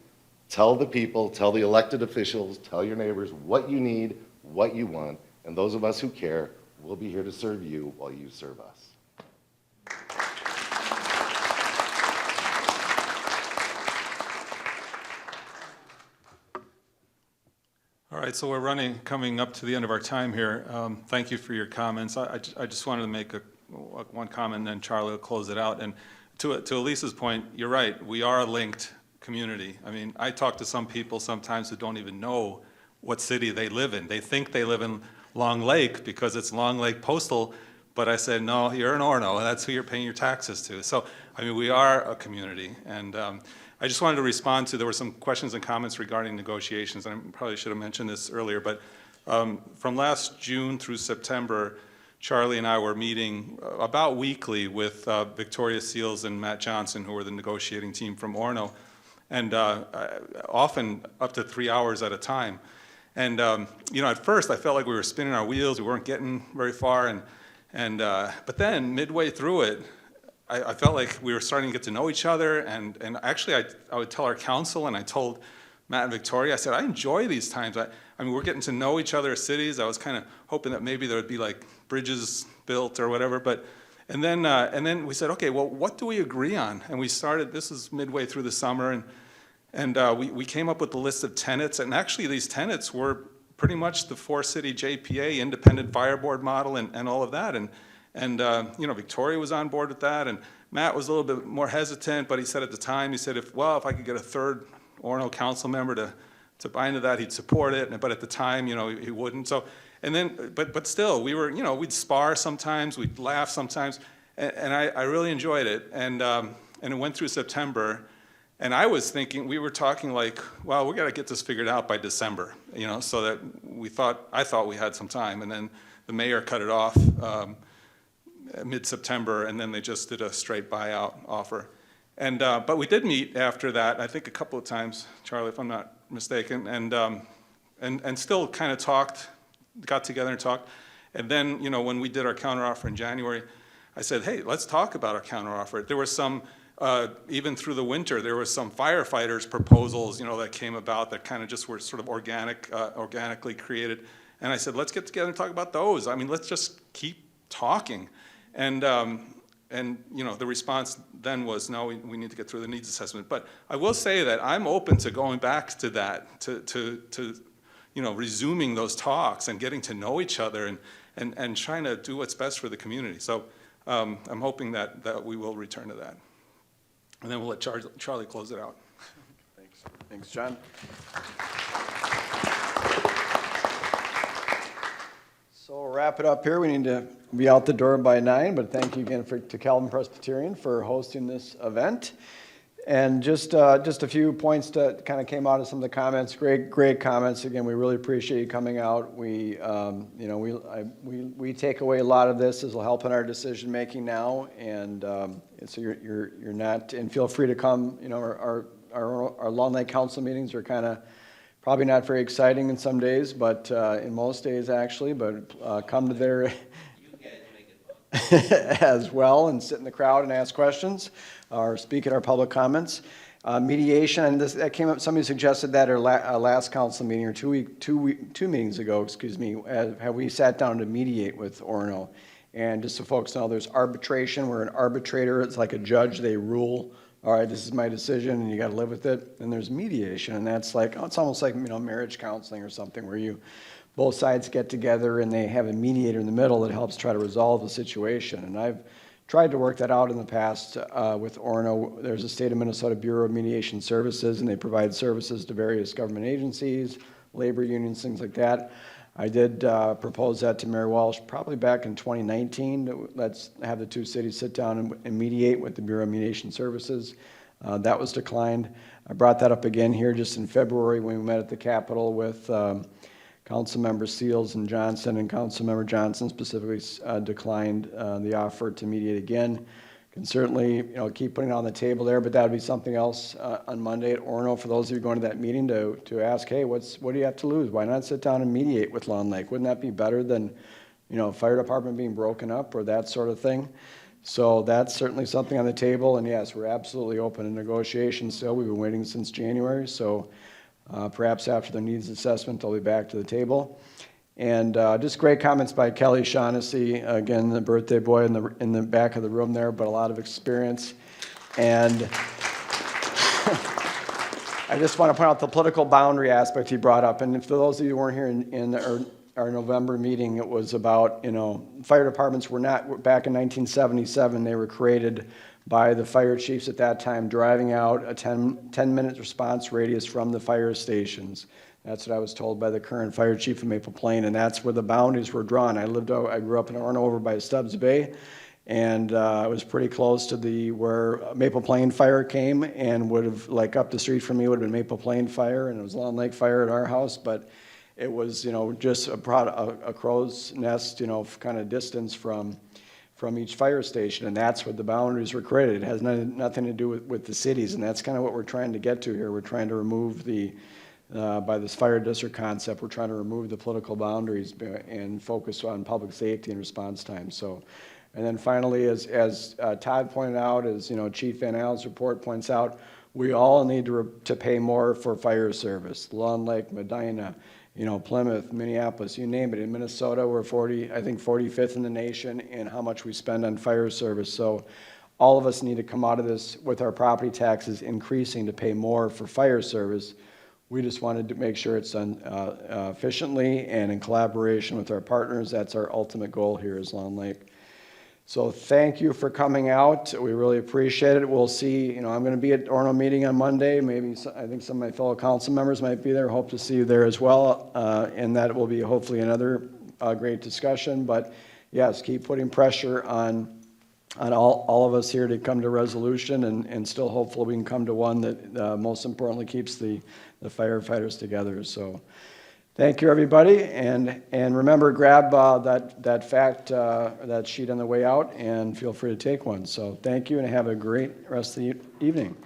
Tell the people, tell the elected officials, tell your neighbors what you need, what you want, and those of us who care, we'll be here to serve you while you serve us. All right, so we're coming up to the end of our time here. Thank you for your comments. I just wanted to make one comment, and then Charlie will close it out. And to Elisa's point, you're right, we are a linked community. I mean, I talk to some people sometimes who don't even know what city they live in. They think they live in Long Lake because it's Long Lake Postal, but I said, no, you're in Orono, and that's who you're paying your taxes to. So, I mean, we are a community. And I just wanted to respond to, there were some questions and comments regarding negotiations, and I probably should have mentioned this earlier, but from last June through September, Charlie and I were meeting about weekly with Victoria Seals and Matt Johnson, who were the negotiating team from Orono, and often up to 3 hours at a time. And at first I felt like we were spinning our wheels, we weren't getting very far, but then midway through it, I felt like we were starting to get to know each other, and actually I would tell our council, and I told Matt and Victoria, I said, I enjoy these times. I mean, we're getting to know each other's cities. I was kind of hoping that maybe there would be like bridges built or whatever, and then we said, okay, well, what do we agree on? And we started, this is midway through the summer, and we came up with a list of tenets, and actually these tenets were pretty much the 4-city JPA, independent fire board model, and all of that, and Victoria was on board with that, and Matt was a little bit more hesitant, but he said at the time, if I could get a third Orono council member to buy into that, he'd support it, but at the time, he wouldn't. So, and then, but still, we were, we'd spar sometimes, we'd laugh sometimes, and I really enjoyed it, and it went through September, and I was thinking, we were talking like, well, we got to get this figured out by December, so that I thought we had some time, and then the mayor cut it off mid-September, and then they just did a straight buyout offer. And but we did meet after that, I think a couple of times, Charlie, if I'm not mistaken, and still kind of got together and talked. And then, when we did our counteroffer in January, I said, hey, let's talk about our counteroffer. There was some, even through the winter, there was some firefighters' proposals, that came about that kind of just were sort of organically created. And I said, let's get together and talk about those. I mean, let's just keep talking. And the response then was, no, we need to get through the needs assessment. But I will say that I'm open to going back to that, to resuming those talks and getting to know each other and trying to do what's best for the community. So I'm hoping that we will return to that. And then we'll let Charlie close it out. Thanks. Thanks, John. So we'll wrap it up here. We need to be out the door by 9, but thank you again to Calvin Presbyterian for hosting this event. And just a few points that kind of came out of some of the comments. Great comments. Again, we really appreciate you coming out. We take away a lot of this. This will help in our decision making now, and so you're not. And feel free to come. Our Long Lake Council meetings are kind of probably not very exciting in some days, but in most days actually. But come to there as well and sit in the crowd and ask questions or speak at our public comments. Mediation, and that came up, somebody suggested that at our last council meeting or two meetings ago, excuse me, have we sat down to mediate with Orono. And just so folks know, there's arbitration. We're an arbitrator. It's like a judge. They rule, all right, this is my decision and you got to live with it. And there's mediation, and that's like, it's almost like, marriage counseling or something where both sides get together and they have a mediator in the middle that helps try to resolve the situation. And I've tried to work that out in the past with Orono. There's a state of Minnesota Bureau of Mediation Services, and they provide services to various government agencies, labor unions, things like that. I did propose that to Mayor Walsh probably back in 2019. Let's have the two cities sit down and mediate with the Bureau of Mediation Services. That was declined. I brought that up again here just in February when we met at the Capitol with Councilmember Seals and Johnson, and Councilmember Johnson specifically declined the offer to mediate again. Can certainly keep putting it on the table there, but that would be something else on Monday at Orono for those of you going to that meeting to ask, hey, what do you have to lose? Why not sit down and mediate with Long Lake? Wouldn't that be better than fire department being broken up or that sort of thing? So that's certainly something on the table, and yes, we're absolutely open to negotiations still. We've been waiting since January, so perhaps after the needs assessment, they'll be back to the table. And just great comments by Kelly Shaughnessy, again, the birthday boy in the back of the room there, but a lot of experience. And I just want to point out the political boundary aspect he brought up. And for those of you who weren't here in our November meeting, it was about, fire departments were not, back in 1977, they were created by the fire chiefs at that time, driving out a 10-minute response radius from the fire stations. That's what I was told by the current fire chief of Maple Plain, and that's where the boundaries were drawn. I grew up in Orono over by Stubbs Bay, and it was pretty close to where Maple Plain Fire came, and would have, like up the street from me would have been Maple Plain Fire, and it was Long Lake Fire at our house, but it was, just a crow's nest, kind of distance from each fire station, and that's what the boundaries were created. It has nothing to do with the cities, and that's kind of what we're trying to get to here. We're trying to remove by this fire district concept, we're trying to remove the political boundaries and focus on public safety and response time. So, and then finally, as Todd pointed out, as Chief Van Allen's report points out, we all need to pay more for fire service. Long Lake, Medina, Plymouth, Minneapolis, you name it. In Minnesota, we're 45th in the nation in how much we spend on fire service. So all of us need to come out of this with our property taxes increasing to pay more for fire service. We just wanted to make sure it's done efficiently and in collaboration with our partners. That's our ultimate goal here is Long Lake. So thank you for coming out. We really appreciate it. We'll see, I'm going to be at Orono meeting on Monday. Maybe, I think some of my fellow council members might be there. Hope to see you there as well. And that will be hopefully another great discussion. But yes, keep putting pressure on all of us here to come to resolution and still hopefully we can come to one that most importantly keeps the firefighters together. So thank you, everybody, and remember, grab that sheet on the way out, and feel free to take one. So thank you, and have a great rest of the evening.